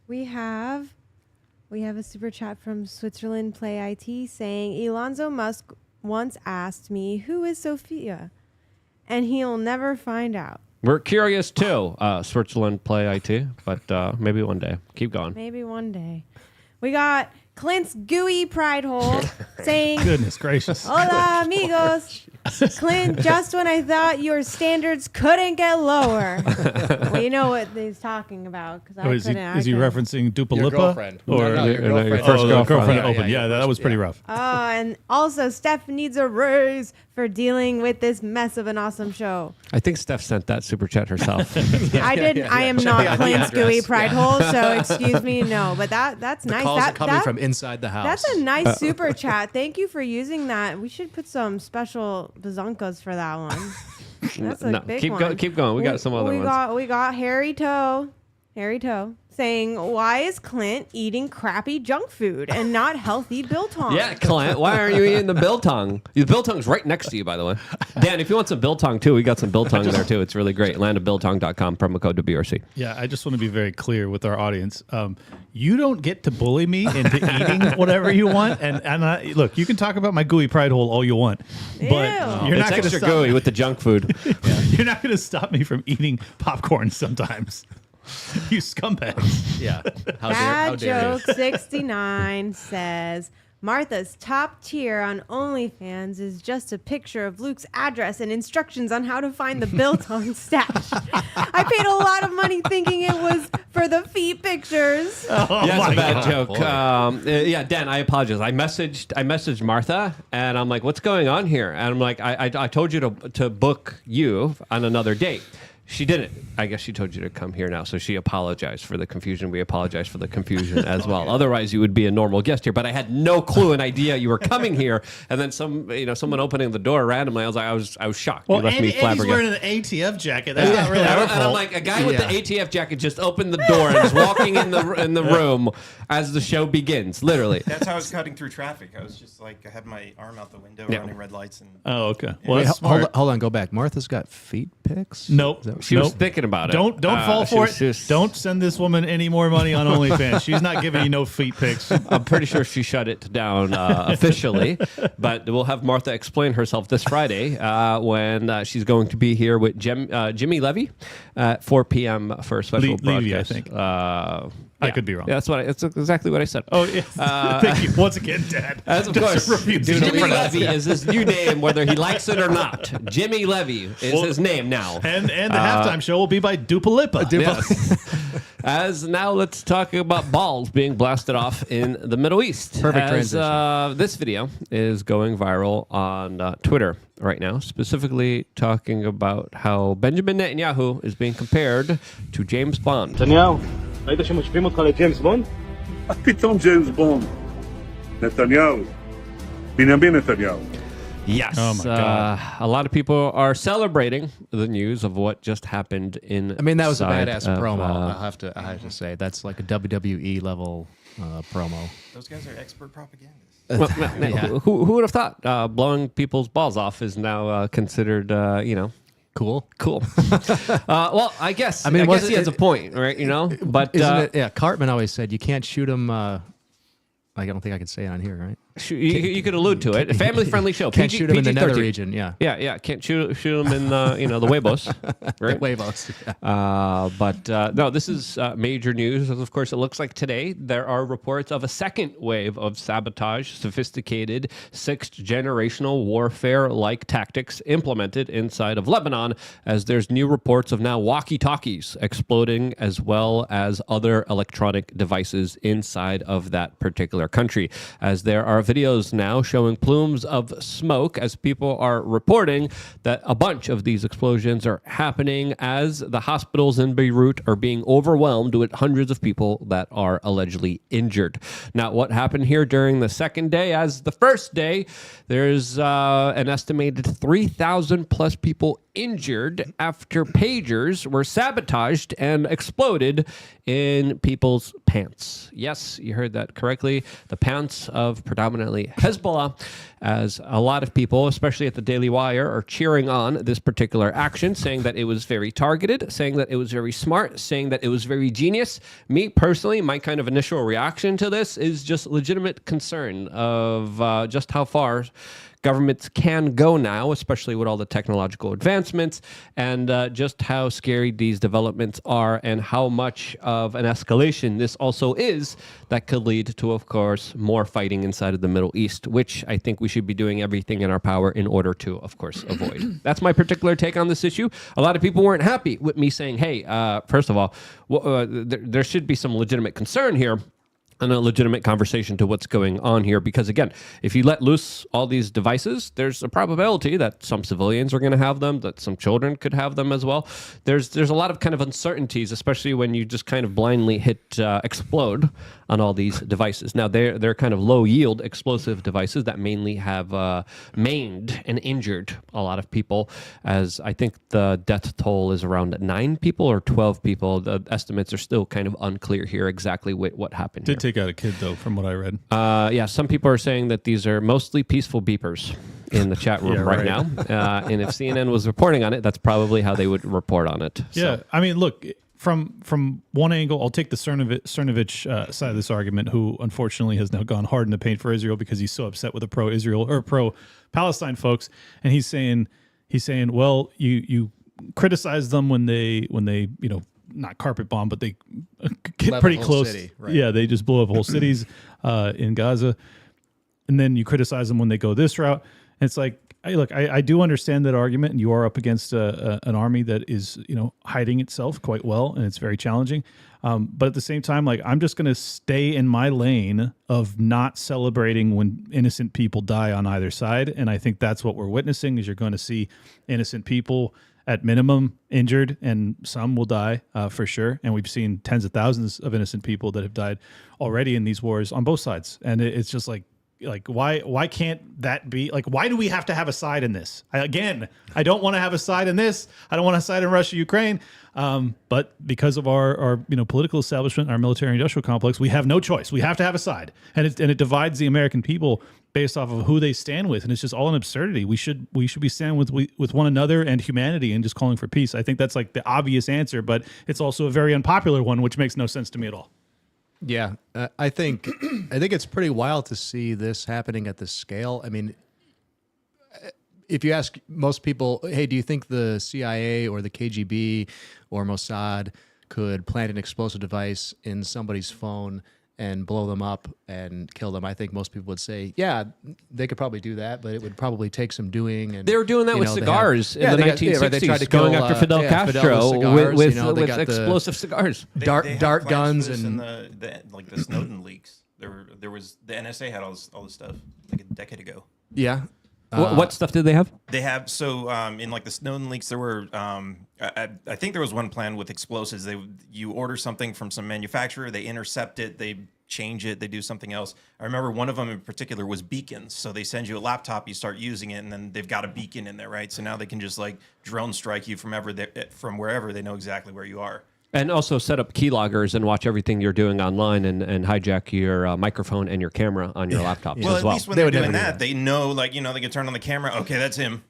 [SPEAKER 7] We have a super chat from Switzerland Play IT saying, Elonzo Musk once asked me, who is Sophia? And he'll never find out.
[SPEAKER 3] We're curious too, Switzerland Play IT, but maybe one day. Keep going.
[SPEAKER 7] Maybe one day. We got Clint's gooey pride hole saying,
[SPEAKER 4] Goodness gracious.
[SPEAKER 7] Hola, amigos. Clint, just when I thought your standards couldn't get lower. Well, you know what he's talking about. Cause
[SPEAKER 4] Is he referencing Dupa
[SPEAKER 5] Your
[SPEAKER 4] Lipa?
[SPEAKER 5] girlfriend.
[SPEAKER 4] Or
[SPEAKER 5] No, your girlfriend.
[SPEAKER 3] your first
[SPEAKER 4] the girlfriend
[SPEAKER 5] Yeah,
[SPEAKER 4] opened.
[SPEAKER 5] yeah,
[SPEAKER 4] That was pretty rough.
[SPEAKER 7] Oh, and also Steph needs a raise for dealing with this mess of an awesome show.
[SPEAKER 3] I think Steph sent that super chat herself.
[SPEAKER 7] I didn't. I am not Clint's gooey pride hole, so excuse me. No, but that's nice.
[SPEAKER 5] Calls
[SPEAKER 7] That
[SPEAKER 5] are coming from inside the house.
[SPEAKER 7] That's a nice super chat. Thank you for using that. We should put some special bazonkas for that one. That's a big one.
[SPEAKER 3] Keep going. We got some other ones.
[SPEAKER 7] We got Harry Toe saying, why is Clint eating crappy junk food and not healthy biltong?
[SPEAKER 3] Yeah, Clint, why aren't you eating the biltong? The biltong's right next to you, by the way. Dan, if you want some biltong too, we got some biltong there too. It's really great. Landofbiltong.com, promo code WRC.
[SPEAKER 4] Yeah, I just want to be very clear with our audience. You don't get to bully me into eating whatever you want. And look, you can talk about my gooey pride hole all you want, but you're
[SPEAKER 3] It's
[SPEAKER 4] not going to
[SPEAKER 3] extra
[SPEAKER 4] stop
[SPEAKER 3] gooey with the junk food.
[SPEAKER 4] You're not going to stop me from eating popcorn sometimes. You scumbags.
[SPEAKER 5] Yeah. How
[SPEAKER 7] Bad
[SPEAKER 5] dare
[SPEAKER 7] Joke 69 says, Martha's top tier on OnlyFans is just a picture of Luke's address and instructions on how to find the biltong stash. I paid a lot of money thinking it was for the feet pictures.
[SPEAKER 3] Yeah, it's a bad joke.
[SPEAKER 5] Boy.
[SPEAKER 3] Yeah, Dan, I apologize. I messaged Martha, and I'm like, "What's going on here?" And I'm like, "I told you to book you on another date." She didn't. I guess she told you to come here now, so she apologized for the confusion. We apologize for the confusion as well. Otherwise, you would be a normal guest here. But I had no clue, an idea you were coming here, and then someone opening the door randomly. I was shocked.
[SPEAKER 4] Well,
[SPEAKER 3] you left me
[SPEAKER 4] Andy's wearing
[SPEAKER 3] flabbergasted.
[SPEAKER 4] an ATF jacket. That's not really our
[SPEAKER 3] And I'm
[SPEAKER 4] fault.
[SPEAKER 3] like, a guy with the ATF jacket just opened the door and is walking in the room as the show begins. Literally.
[SPEAKER 6] That's how I was cutting through traffic. I was just like, I had my arm out the window, running red lights, and
[SPEAKER 4] Oh, okay. Well,
[SPEAKER 5] Wait,
[SPEAKER 4] that's smart.
[SPEAKER 5] hold on, go back. Martha's got feet pics?
[SPEAKER 4] Nope.
[SPEAKER 3] She was thinking about it.
[SPEAKER 4] Don't fall for it. Don't send this woman any more money on OnlyFans. She's not giving you no feet pics.
[SPEAKER 3] I'm pretty sure she shut it down officially, but we'll have Martha explain herself this Friday when she's going to be here with Jimmy Levy at 4 p.m. for a special
[SPEAKER 4] Levy,
[SPEAKER 3] broadcast.
[SPEAKER 4] I think. I could be wrong.
[SPEAKER 3] Yeah, that's exactly what I said.
[SPEAKER 4] Oh, yes. Thank you. Once again, Dad.
[SPEAKER 3] As of
[SPEAKER 4] Just
[SPEAKER 3] course,
[SPEAKER 4] refusing to
[SPEAKER 3] Jimmy
[SPEAKER 4] pronounce
[SPEAKER 3] Levy
[SPEAKER 4] it.
[SPEAKER 3] is his new name, whether he likes it or not. Jimmy Levy is his name now.
[SPEAKER 4] And the halftime show will be by Dupa Lipa.
[SPEAKER 3] Yes. As now, let's talk about balls being blasted off in the Middle East.
[SPEAKER 5] Perfect
[SPEAKER 3] As,
[SPEAKER 5] transition.
[SPEAKER 3] This video is going viral on Twitter right now, specifically talking about how Benjamin Netanyahu is being compared to James Bond.
[SPEAKER 8] נתניהו, ראית שמשווים אותך לג'יימס בונד?
[SPEAKER 9] מה פתאום ג'יימס בונד? נתניהו. בנימין נתניהו.
[SPEAKER 3] Yes.
[SPEAKER 4] Oh, my God.
[SPEAKER 3] A lot of people are celebrating the news of what just happened in.
[SPEAKER 5] I mean, that was a
[SPEAKER 3] side
[SPEAKER 5] badass
[SPEAKER 3] of,
[SPEAKER 5] promo. I have to say that's like a WWE level promo.
[SPEAKER 6] those guys are expert propagandists.
[SPEAKER 3] Well, who would have thought blowing people's balls off is now considered,
[SPEAKER 5] Cool.
[SPEAKER 3] cool. Well, I guess. I
[SPEAKER 5] mean,
[SPEAKER 3] guess
[SPEAKER 5] was
[SPEAKER 3] he
[SPEAKER 5] it-
[SPEAKER 3] has a point, right? But
[SPEAKER 5] Isn't it? Yeah, Cartman always said you can't shoot him. I don't think I can say it on here, right?
[SPEAKER 3] you could allude to it. A family-friendly show.
[SPEAKER 5] Can't shoot him in the nether
[SPEAKER 3] PG-13.
[SPEAKER 5] region. Yeah.
[SPEAKER 3] Yeah. Can't shoot him in the huevos, right?
[SPEAKER 5] Huevos.
[SPEAKER 3] But no, this is major news. Of course, it looks like today there are reports of a second wave of sabotage, sophisticated sixth-generational warfare-like tactics implemented inside of Lebanon, as there's new reports of now walkie-talkies exploding, as well as other electronic devices inside of that particular country. As there are videos now showing plumes of smoke, as people are reporting that a bunch of these explosions are happening as the hospitals in Beirut are being overwhelmed with hundreds of people that are allegedly injured. Now, what happened here during the second day? As the first day, there's an estimated 3,000 plus people injured after pagers were sabotaged and exploded in people's pants. Yes, you heard that correctly. The pants of predominantly Hezbollah, as a lot of people, especially at the Daily Wire, are cheering on this particular action, saying that it was very targeted, saying that it was very smart, saying that it was very genius. Me, personally, my kind of initial reaction to this is just legitimate concern of just how far governments can go now, especially with all the technological advancements, and just how scary these developments are and how much of an escalation this also is that could lead to, of course, more fighting inside of the Middle East, which I think we should be doing everything in our power in order to, of course, avoid. That's my particular take on this issue. A lot of people weren't happy with me saying, hey, first of all, there should be some legitimate concern here and a legitimate conversation to what's going on here. Because again, if you let loose all these devices, there's a probability that some civilians are going to have them, that some children could have them as well. There's a lot of kind of uncertainties, especially when you just kind of blindly hit explode on all these devices. Now, they're kind of low-yield explosive devices that mainly have maimed and injured a lot of people, as I think the death toll is around 9 people or 12 people. The estimates are still kind of unclear here exactly what happened here.
[SPEAKER 4] Did take out a kid, though, from what I read.
[SPEAKER 3] Yeah, some people are saying that these are mostly peaceful beepers in the chat room right now. And if CNN was reporting on it, that's probably how they would report on it.
[SPEAKER 4] Yeah,
[SPEAKER 3] So.
[SPEAKER 4] I mean, look, from one angle, I'll take the Cernovich side of this argument, who unfortunately has now gone hard in the paint for Israel because he's so upset with the pro-Israel or pro-Palestine folks, and he's saying, well, you criticize them when they not carpet bomb, but they get pretty close.
[SPEAKER 5] City, right.
[SPEAKER 4] Yeah, they just blow up whole cities in Gaza, and then you criticize them when they go this route. And it's like, I do understand that argument, and you are up against an army that is, hiding itself quite well, and it's very challenging. But at the same time, I'm just going to stay in my lane of not celebrating when innocent people die on either side. And I think that's what we're witnessing, is you're going to see innocent people at minimum injured, and some will die for sure. And we've seen tens of thousands of innocent people that have died already in these wars on both sides. And it's just like why can't that be, why do we have to have a side in this? I don't want to have a side in this. I don't want a side in Russia, Ukraine. But because of our political establishment, our military industrial complex, we have no choice. We have to have a side, and it divides the American people based off of who they stand with, and it's just all an absurdity. We should be standing with one another and humanity, and just calling for peace. I think that's the obvious answer, but it's also a very unpopular one, which makes no sense to me at all.
[SPEAKER 5] Yeah, I think it's pretty wild to see this happening at this scale. I mean, if you ask most people, hey, do you think the CIA or the KGB or Mossad could plant an explosive device in somebody's phone and blow them up and kill them? I think most people would say, yeah, they could probably do that, but it would probably take some doing. And
[SPEAKER 3] they were doing that with cigars in the 1960s,
[SPEAKER 5] they tried to
[SPEAKER 3] going
[SPEAKER 5] kill,
[SPEAKER 3] after Fidel Castro with explosive cigars.
[SPEAKER 5] Dart guns and
[SPEAKER 6] the Snowden leaks. There was the NSA had all this stuff a decade ago.
[SPEAKER 5] Yeah.
[SPEAKER 3] What stuff did they have?
[SPEAKER 6] They have in the Snowden leaks, there were I think there was one plan with explosives. You order something from some manufacturer, they intercept it, they change it, they do something else. I remember one of them in particular was beacons. So they send you a laptop, you start using it, and then they've got a beacon in there, right? So now they can just drone strike you from wherever. They know exactly where you are.
[SPEAKER 3] And also set up keyloggers and watch everything you're doing online and hijack your microphone and your camera on your laptop
[SPEAKER 6] Well,
[SPEAKER 3] as
[SPEAKER 6] at
[SPEAKER 3] well.
[SPEAKER 6] least when they're doing that, they know, they can turn on the camera. Okay, that's him.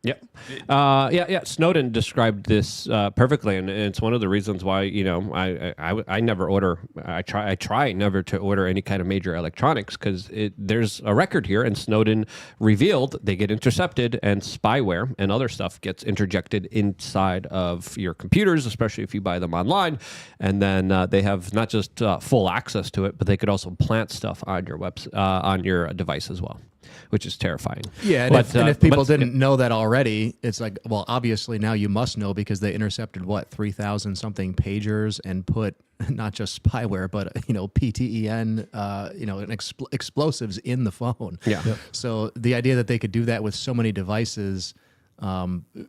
[SPEAKER 3] Yep. Snowden described this perfectly, and it's one of the reasons why I never order. I try never to order any kind of major electronics, because there's a record here, and Snowden revealed they get intercepted, and spyware and other stuff gets interjected inside of your computers, especially if you buy them online, and then they have not just full access to it, but they could also plant stuff on your on your device as well, which is terrifying.
[SPEAKER 5] Yeah, and if people didn't know that already, it's well, obviously now you must know, because they intercepted 3,000 something pagers and put not just spyware, but PTEN, and explosives in the phone.
[SPEAKER 3] Yeah. Yep.
[SPEAKER 5] So the idea that they could do that with so many devices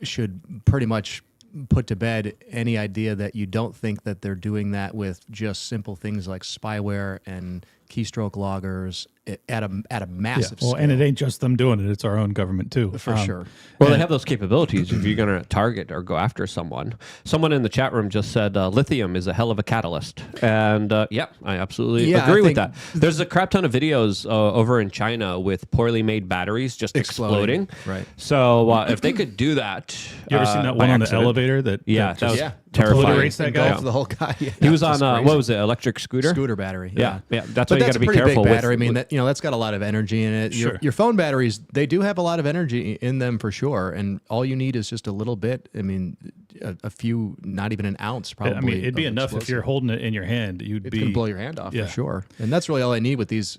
[SPEAKER 5] should pretty much put to bed any idea that you don't think that they're doing that with just simple things like spyware and keystroke loggers at a massive scale.
[SPEAKER 4] And it ain't just them doing it; it's our own government too,
[SPEAKER 5] for sure.
[SPEAKER 3] Well, they have those capabilities. If you're going to target or go after someone in the chat room just said lithium is a hell of a catalyst, and I absolutely agree with that. There's a crap ton of videos over in China with poorly made batteries just exploding.
[SPEAKER 5] Right.
[SPEAKER 3] So if they could do that,
[SPEAKER 4] you ever seen that one on the elevator? That was
[SPEAKER 3] terrifying.
[SPEAKER 4] Obliterates that guy.
[SPEAKER 5] The whole guy. Yeah,
[SPEAKER 3] he was on what was it? Electric scooter.
[SPEAKER 5] Scooter battery.
[SPEAKER 3] Yeah. That's why you got to be careful.
[SPEAKER 5] Big battery. I mean, that's got a lot of energy in it.
[SPEAKER 4] Sure.
[SPEAKER 5] Your phone batteries, they do have a lot of energy in them for sure, and all you need is just a little bit. I mean, a few, not even an ounce, probably.
[SPEAKER 4] I mean, it'd be enough if you're holding it in your hand. It's
[SPEAKER 5] going to blow your hand off for sure. And that's really all I need with these.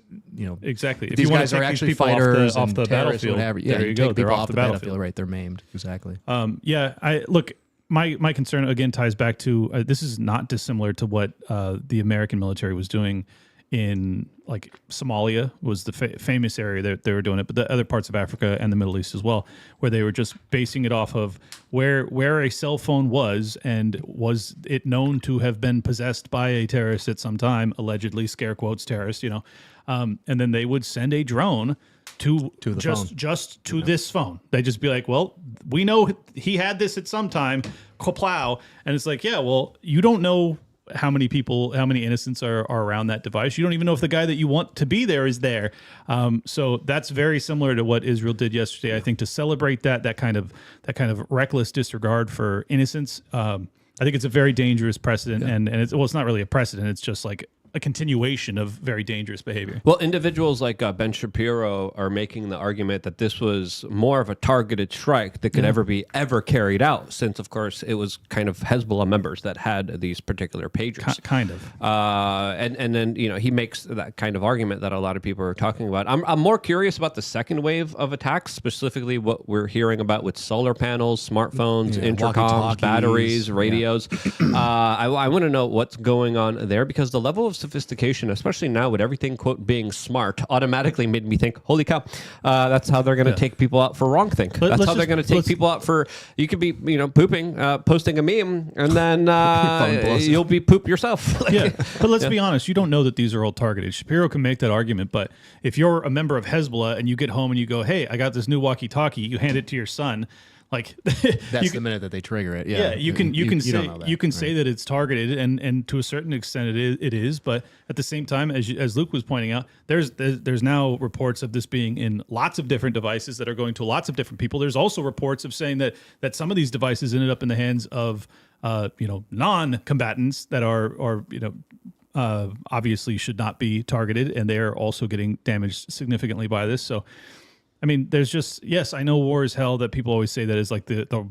[SPEAKER 4] Exactly. If
[SPEAKER 5] these
[SPEAKER 4] you
[SPEAKER 5] guys are actually fighters
[SPEAKER 4] off the battlefield.
[SPEAKER 5] Yeah,
[SPEAKER 4] there you go.
[SPEAKER 5] They're
[SPEAKER 4] off the battlefield.
[SPEAKER 5] Right, they're maimed. Exactly.
[SPEAKER 4] I look. My concern again ties back to this is not dissimilar to what the American military was doing in like Somalia was the famous area that they were doing it, but the other parts of Africa and the Middle East as well, where they were just basing it off of where a cell phone was, and was it known to have been possessed by a terrorist at some time, allegedly, scare quotes, terrorist, and then they would send a drone to the phone. To this phone. They just be like, well, we know he had this at some time, plow, and it's like, yeah, well, you don't know how many innocents are around that device. You don't even know if the guy that you want to be there is there. So that's very similar to what Israel did yesterday. I think to celebrate that kind of reckless disregard for innocence, I think it's a very dangerous precedent, and it's not really a precedent. It's just like a continuation of very dangerous behavior.
[SPEAKER 3] Well, individuals like Ben Shapiro are making the argument that this was more of a targeted strike that could ever carried out, since, of course, it was kind of Hezbollah members that had these particular pagers.
[SPEAKER 4] Kind of.
[SPEAKER 3] And then, he makes that kind of argument that a lot of people are talking about. I'm more curious about the second wave of attacks, specifically what we're hearing about with solar panels, smartphones, intercoms, batteries, radios. I want to know what's going on there, because the level of sophistication, especially now with everything, quote, being smart, automatically made me think, holy cow, that's how they're going to take people out for wrong think. That's how they're going to take people out for, you could be, pooping, posting a meme, and then you'll be poop yourself.
[SPEAKER 4] But let's be honest, you don't know that these are all targeted. Shapiro can make that argument, but if you're a member of Hezbollah and you get home and you go, hey, I got this new walkie-talkie, you hand it to your son, like
[SPEAKER 5] that's the minute that they trigger it. Yeah,
[SPEAKER 4] you can say that it's targeted, and to a certain extent it is. But at the same time, as Luke was pointing out, there's now reports of this being in lots of different devices that are going to lots of different people. There's also reports of saying that some of these devices ended up in the hands of non-combatants that are obviously should not be targeted, and they are also getting damaged significantly by this. So, I mean, there's just, yes, I know war is hell, that people always say that is like the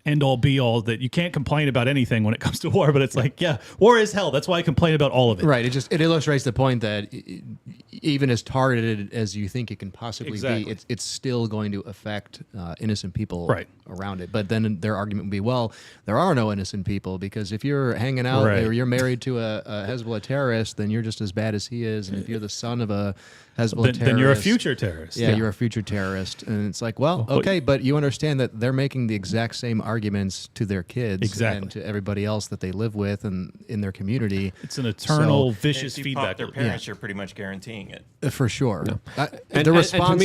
[SPEAKER 4] end all be all, that you can't complain about anything when it comes to war, but it's like, yeah, war is hell. That's why I complain about all of it.
[SPEAKER 5] Right. It illustrates the point that even as targeted as you think it can possibly be, it's still going to affect innocent people around it. But then their argument would be, well, there are no innocent people, because if you're hanging out or you're married to a Hezbollah terrorist, then you're just as bad as he is. And if you're the son of a Hezbollah terrorist,
[SPEAKER 4] then you're a future terrorist.
[SPEAKER 5] Yeah, you're a future terrorist. And it's like, well, okay, but you understand that they're making the exact same arguments to their kids and to everybody else that they live with and in their community.
[SPEAKER 4] It's an eternal vicious feedback.
[SPEAKER 6] Their parents are pretty much guaranteeing it.
[SPEAKER 5] For sure. No.
[SPEAKER 3] The response,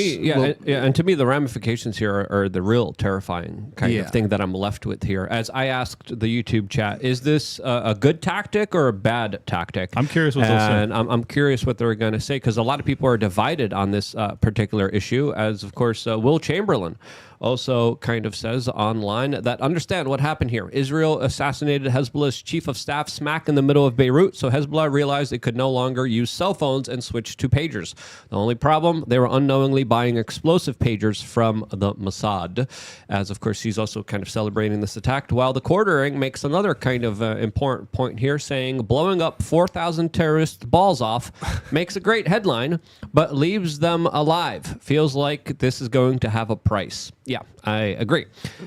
[SPEAKER 3] and to me, the ramifications here are the real terrifying kind of thing that I'm left with here. As I asked the YouTube chat, is this a good tactic or a bad tactic?
[SPEAKER 4] I'm curious what they'll say.
[SPEAKER 3] And I'm curious what they're going to say, because a lot of people are divided on this particular issue, as of course Will Chamberlain also kind of says online that understand what happened here. Israel assassinated Hezbollah's chief of staff smack in the middle of Beirut, so Hezbollah realized it could no longer use cell phones and switched to pagers. The only problem, they were unknowingly buying explosive pagers from the Mossad, as of course he's also kind of celebrating this attack, while the quartering makes another kind of important point here, saying blowing up 4,000 terrorists' balls off makes a great headline, but leaves them alive. Feels like this is going to have a price. Yeah, I agree.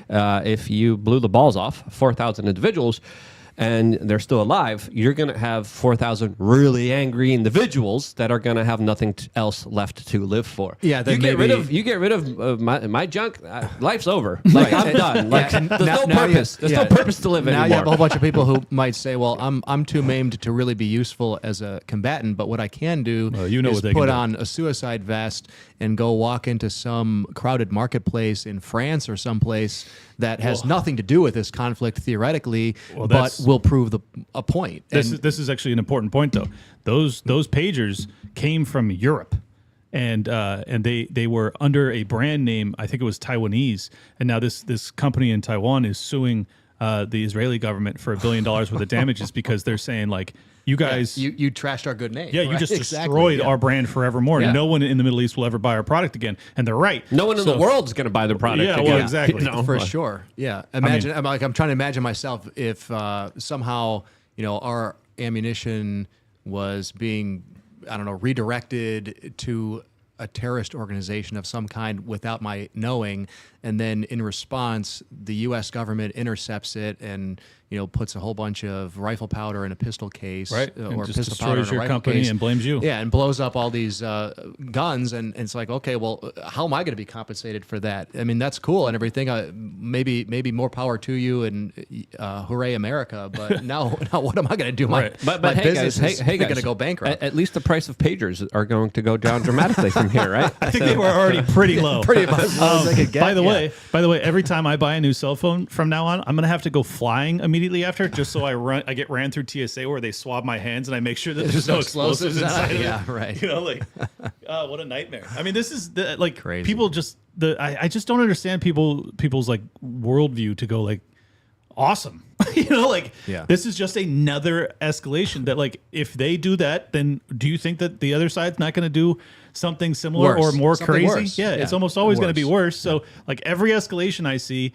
[SPEAKER 3] If you blew the balls off 4,000 individuals, and they're still alive, you're going to have 4,000 really angry individuals that are going to have nothing else left to live for.
[SPEAKER 5] Yeah, then
[SPEAKER 3] you get rid of my junk, life's over. Like I'm done. Like there's no purpose. There's no purpose to live
[SPEAKER 5] now
[SPEAKER 3] anymore.
[SPEAKER 5] You have a whole bunch of people who might say, "Well, I'm too maimed to really be useful as a combatant." But what I can do is put on a suicide vest and go walk into some crowded marketplace in France or someplace that has nothing to do with this conflict theoretically, but will prove a point.
[SPEAKER 4] This is actually an important point, though. Those pagers came from Europe. And they were under a brand name, I think it was Taiwanese, and now this company in Taiwan is suing the Israeli government for $1 billion worth of damages because they're saying like, you guys,
[SPEAKER 5] you trashed our good name.
[SPEAKER 4] Yeah, you just destroyed our brand forevermore.
[SPEAKER 5] Yeah.
[SPEAKER 4] No one in the Middle East will ever buy our product again, and they're right.
[SPEAKER 3] No one in the world is going to buy their product.
[SPEAKER 4] Yeah,
[SPEAKER 3] again.
[SPEAKER 4] well, exactly.
[SPEAKER 5] For sure. Yeah, imagine. I'm trying to imagine myself if somehow our ammunition was being, I don't know, redirected to a terrorist organization of some kind without my knowing, and then in response, the U.S. government intercepts it and puts a whole bunch of rifle powder in a pistol case,
[SPEAKER 4] right?
[SPEAKER 5] Or
[SPEAKER 4] just
[SPEAKER 5] pistol powder in a
[SPEAKER 4] your
[SPEAKER 5] rifle
[SPEAKER 4] company
[SPEAKER 5] case,
[SPEAKER 4] and blames you.
[SPEAKER 5] Yeah, and blows up all these guns, and it's like, okay, well, how am I going to be compensated for that? I mean, that's cool and everything. Maybe more power to you, and hooray America. But now what am I going to do? My
[SPEAKER 3] hey
[SPEAKER 5] business
[SPEAKER 3] guys,
[SPEAKER 5] is
[SPEAKER 3] hey guys,
[SPEAKER 5] going to go bankrupt.
[SPEAKER 3] At least the price of pagers are going to go down dramatically from here, right?
[SPEAKER 4] I think they were already pretty low.
[SPEAKER 5] Pretty much as low as they could get.
[SPEAKER 4] By the way, every time I buy a new cell phone from now on, I'm gonna have to go flying immediately after, just so I get ran through TSA where they swab my hands and I make sure that there's no explosives inside of it.
[SPEAKER 5] Yeah, right.
[SPEAKER 4] What a nightmare. I mean, this is like
[SPEAKER 5] crazy.
[SPEAKER 4] People just I just don't understand people's like worldview to go like awesome. This is just another escalation that like if they do that, then do you think that the other side's not going to do something similar or more crazy?
[SPEAKER 5] Worse.
[SPEAKER 4] Yeah, it's almost always going to be worse. So like every escalation I see,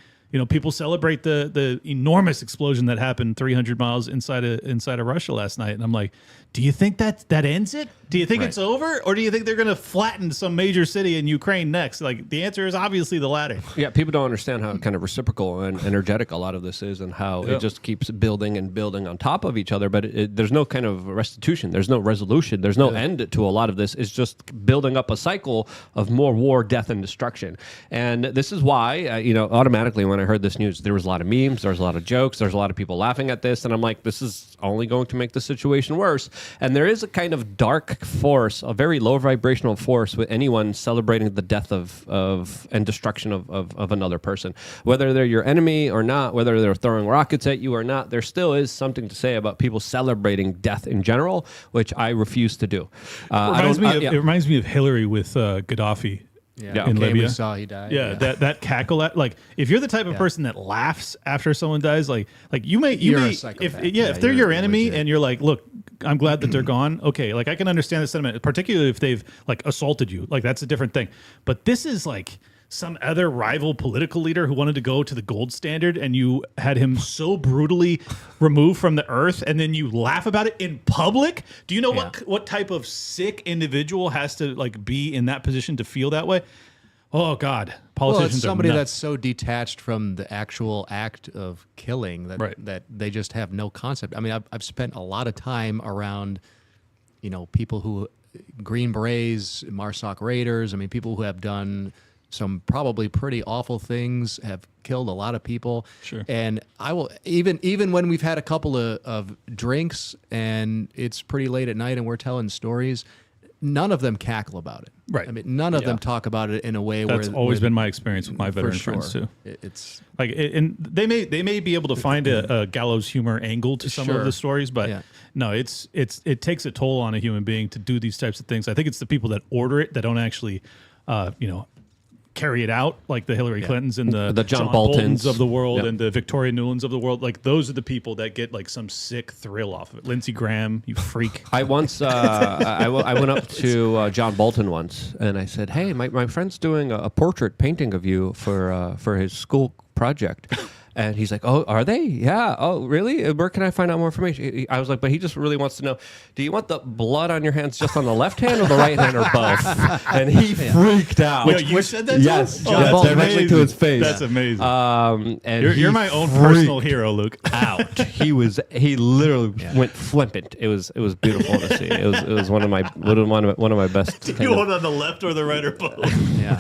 [SPEAKER 4] people celebrate the enormous explosion that happened 300 miles inside of Russia last night, and I'm like, do you think that ends it? Do you think it's over, or do you think they're going to flatten some major city in Ukraine next? Like the answer is obviously the latter.
[SPEAKER 3] Yeah, people don't understand how kind of reciprocal and energetic a lot of this is, and how it just keeps building and building on top of each other. But there's no kind of restitution. There's no resolution. There's no end to a lot of this. It's just building up a cycle of more war, death, and destruction. And this is why, automatically when I heard this news, there was a lot of memes, there was a lot of jokes, there's a lot of people laughing at this, and I'm like, this is only going to make the situation worse. And there is a kind of dark force, a very low vibrational force with anyone celebrating the death of and destruction of another person. Whether they're your enemy or not, whether they're throwing rockets at you or not, there still is something to say about people celebrating death in general, which I refuse to do.
[SPEAKER 4] It reminds me of Hillary with Gaddafi.
[SPEAKER 5] Yeah,
[SPEAKER 4] in Libya.
[SPEAKER 5] We saw he died.
[SPEAKER 4] Yeah, that cackle at, like if you're the type of person that laughs after someone dies, like you're a psychopath. If they're your enemy legit. And you're like, look, I'm glad that they're gone. Okay, like I can understand the sentiment, particularly if they've like assaulted you. Like that's a different thing. But this is like some other rival political leader who wanted to go to the gold standard, and you had him so brutally removed from the earth, and then you laugh about it in public. Do you know what type of sick individual has to like be in that position to feel that way? Oh God, politicians
[SPEAKER 5] it's somebody
[SPEAKER 4] are
[SPEAKER 5] that's so detached from the actual act of killing that they just have no concept. I mean, I've spent a lot of time around, people who Green Berets, Marsoc Raiders. I mean, people who have done some probably pretty awful things, have killed a lot of people.
[SPEAKER 4] Sure.
[SPEAKER 5] And I will even when we've had a couple of drinks and it's pretty late at night and we're telling stories, none of them cackle about it.
[SPEAKER 4] Right.
[SPEAKER 5] I mean, none of them talk about it in a way
[SPEAKER 4] that's always been my experience with my veteran friends too.
[SPEAKER 5] It's
[SPEAKER 4] like, and they may be able to find a gallows humor angle to some of the stories, but no, it takes a toll on a human being to do these types of things. I think it's the people that order it that don't actually, carry it out, like the Hillary Clintons and the
[SPEAKER 3] John Boltons
[SPEAKER 4] of the world and the Victoria Nulands of the world. Like those are the people that get like some sick thrill off of it. Lindsey Graham, you freak.
[SPEAKER 3] I once I went up to John Bolton once, and I said, "Hey, my friend's doing a portrait painting of you for his school project." And he's like, oh, are they? Yeah. Oh, really? Where can I find out more information? I was like, but he just really wants to know, do you want the blood on your hands just on the left hand or the right hand or both? And he freaked out.
[SPEAKER 4] You said that?
[SPEAKER 3] Yes,
[SPEAKER 4] to him? Oh, that's
[SPEAKER 3] directly
[SPEAKER 4] amazing.
[SPEAKER 3] to his face.
[SPEAKER 4] That's amazing.
[SPEAKER 3] And
[SPEAKER 4] You're my own personal hero, Luke.
[SPEAKER 3] Out. He literally went flippant. It was beautiful to see. It was one of my best.
[SPEAKER 4] Do you want on the left or the right or both?
[SPEAKER 5] Yeah.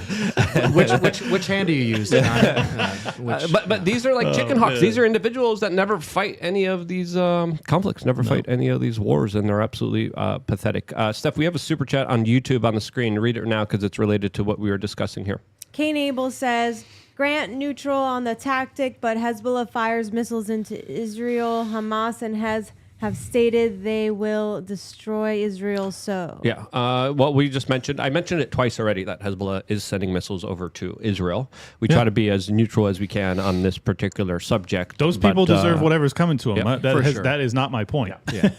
[SPEAKER 5] which hand do you use?
[SPEAKER 3] But these are like chicken hawks.
[SPEAKER 4] man.
[SPEAKER 3] These are individuals that never fight any of these conflicts, never fight any of these wars, and they're absolutely pathetic. Steph, we have a super chat on YouTube on the screen. Read it now because it's related to what we were discussing here.
[SPEAKER 7] Kane Abel says, Grant neutral on the tactic, but Hezbollah fires missiles into Israel. Hamas and Hez have stated they will destroy Israel. So
[SPEAKER 3] Yeah. What we just mentioned, I mentioned it twice already, that Hezbollah is sending missiles over to Israel. We try to be as neutral as we can on this particular subject.
[SPEAKER 4] Those people deserve whatever's coming to them.
[SPEAKER 3] Yeah,
[SPEAKER 4] That is not my point.
[SPEAKER 3] Yeah.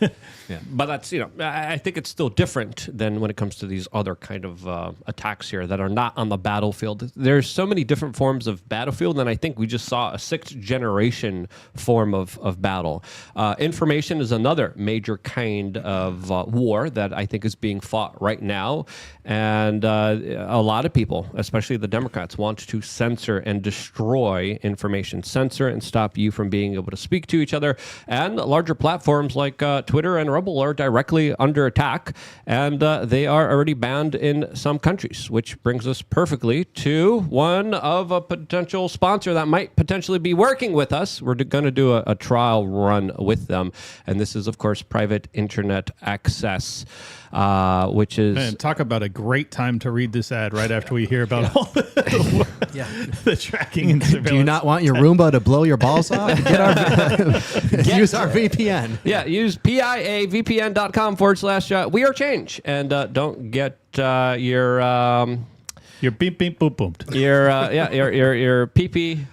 [SPEAKER 3] But that's, I think it's still different than when it comes to these other kind of attacks here that are not on the battlefield. There's so many different forms of battlefield, and I think we just saw a 6th generation form of battle. Information is another major kind of war that I think is being fought right now. And a lot of people, especially the Democrats, want to censor and destroy information, censor and stop you from being able to speak to each other. And larger platforms like Twitter and Rumble are directly under attack, and they are already banned in some countries, which brings us perfectly to one of a potential sponsor that might potentially be working with us. We're going to do a trial run with them, and this is, of course, private internet access, which is...
[SPEAKER 4] Man, talk about a great time to read this ad right after we hear about all the tracking and surveillance.
[SPEAKER 5] Do you not want your Roomba to blow your balls off? Use our VPN.
[SPEAKER 3] Yeah, use piavpn.com/we are change, and don't get
[SPEAKER 4] your beep beep boop boomed.
[SPEAKER 3] Your pee-pee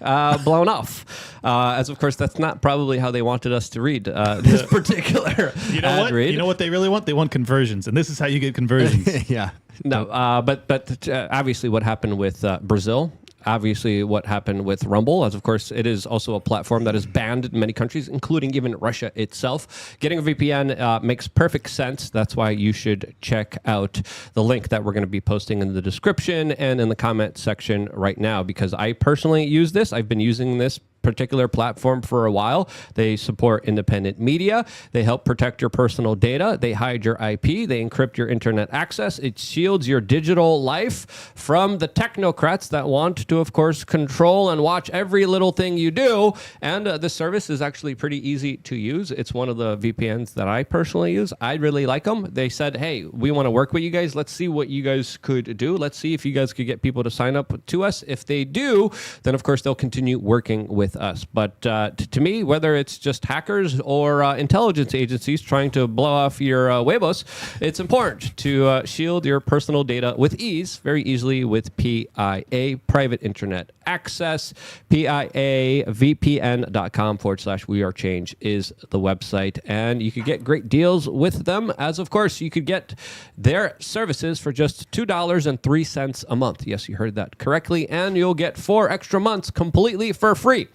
[SPEAKER 3] blown off. As of course, that's not probably how they wanted us to read this particular ad read.
[SPEAKER 4] You know what they really want? They want conversions, and this is how you get conversions.
[SPEAKER 5] Yeah.
[SPEAKER 3] No, but obviously what happened with Brazil, obviously what happened with Rumble, as of course it is also a platform that is banned in many countries, including even Russia itself. Getting a VPN makes perfect sense. That's why you should check out the link that we're going to be posting in the description and in the comment section right now, because I personally use this. I've been using this particular platform for a while. They support independent media. They help protect your personal data. They hide your IP. They encrypt your internet access. It shields your digital life from the technocrats that want to, of course, control and watch every little thing you do. And this service is actually pretty easy to use. It's one of the VPNs that I personally use. I really like them. They said, hey, we want to work with you guys. Let's see what you guys could do. Let's see if you guys could get people to sign up to us. If they do, then of course they'll continue working with us. But to me, whether it's just hackers or intelligence agencies trying to blow off your Huevos, it's important to shield your personal data with ease, very easily with PIA, private internet access. piavpn.com/wearechange is the website, and you could get great deals with them, as of course you could get their services for just $2.03 a month. Yes, you heard that correctly, and you'll get 4 extra months completely for free.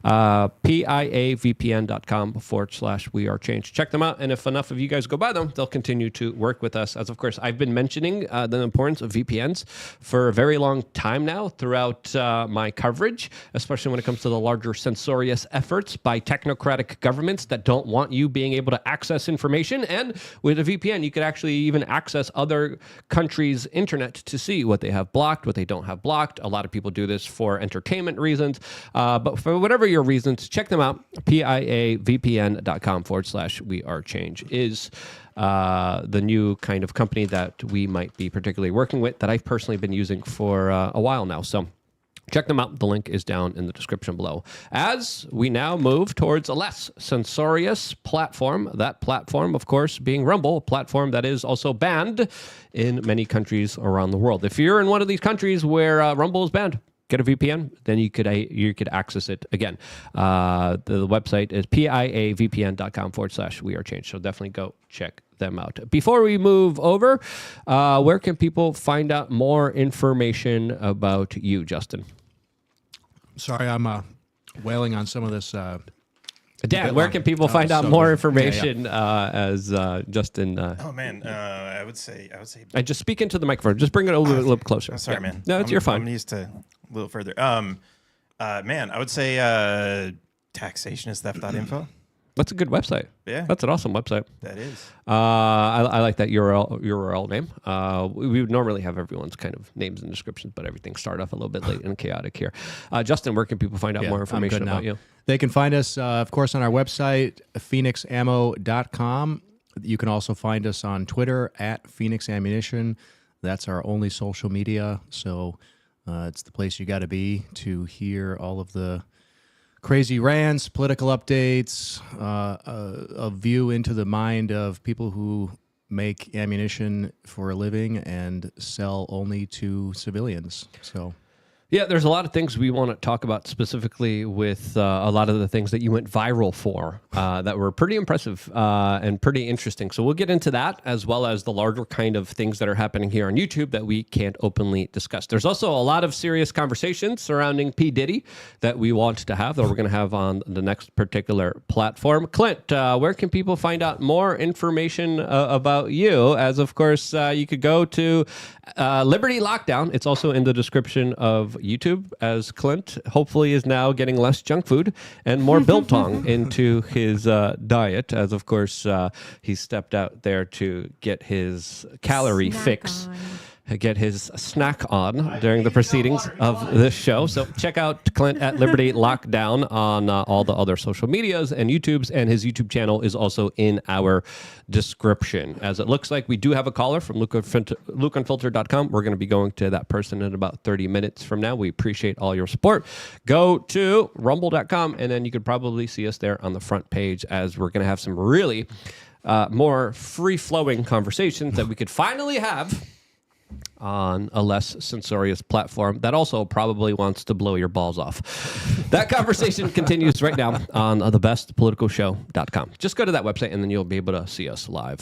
[SPEAKER 3] piavpn.com/wearechange. Check them out, and if enough of you guys go by them, they'll continue to work with us. As of course, I've been mentioning the importance of VPNs for a very long time now throughout my coverage, especially when it comes to the larger censorious efforts by technocratic governments that don't want you being able to access information. And with a VPN, you could actually even access other countries' internet to see what they have blocked, what they don't have blocked. A lot of people do this for entertainment reasons, but for whatever your reasons, check them out. piavpn.com/wearechange is the new kind of company that we might be particularly working with, that I've personally been using for a while now. So check them out. The link is down in the description below. As we now move towards a less censorious platform, that platform, of course, being Rumble, a platform that is also banned in many countries around the world. If you're in one of these countries where Rumble is banned, get a VPN, then you could access it again. The website is piavpn.com/wearechange. So definitely go check them out. Before we move over, where can people find out more information about you, Justin?
[SPEAKER 5] Sorry, I'm wailing on some of this.
[SPEAKER 3] Dan, where can people find out more information as Justin?
[SPEAKER 6] Oh man, I would say.
[SPEAKER 3] And just speak into the microphone. Just bring it a little closer.
[SPEAKER 6] Oh, sorry, man.
[SPEAKER 3] No, you're fine.
[SPEAKER 6] I'm used to a little further. Man, I would say taxationistheft.info.
[SPEAKER 3] That's a good website.
[SPEAKER 6] Yeah.
[SPEAKER 3] That's an awesome website.
[SPEAKER 6] That is.
[SPEAKER 3] I like that URL name. We would normally have everyone's kind of names and descriptions, but everything started off a little bit late and chaotic here. Justin, where can people find out more information about you?
[SPEAKER 5] They can find us, of course, on our website, phoenixammo.com. You can also find us on Twitter at Phoenix Ammunition. That's our only social media. So it's the place you got to be to hear all of the crazy rants, political updates, a view into the mind of people who make ammunition for a living and sell only to civilians. So,
[SPEAKER 3] yeah, there's a lot of things we want to talk about specifically with a lot of the things that you went viral for that were pretty impressive and pretty interesting. So we'll get into that as well as the larger kind of things that are happening here on YouTube that we can't openly discuss. There's also a lot of serious conversations surrounding P. Diddy that we want to have that we're going to have on the next particular platform. Clint, where can people find out more information about you? As of course, you could go to Liberty Lockdown. It's also in the description of YouTube, as Clint hopefully is now getting less junk food and more biltong into his diet, as of course he stepped out there to get his calorie fix. Get his snack on during the proceedings of this show. So check out Clint at Liberty Lockdown on all the other social medias and YouTubes, and his YouTube channel is also in our description. As it looks like we do have a caller from LukeUnfiltered.com. We're going to be going to that person in about 30 minutes from now. We appreciate all your support. Go to rumble.com, and then you could probably see us there on the front page, as we're going to have some really more free-flowing conversations that we could finally have on a less censorious platform that also probably wants to blow your balls off. That conversation continues right now on thebestpoliticalshow.com. Just go to that website and then you'll be able to see us live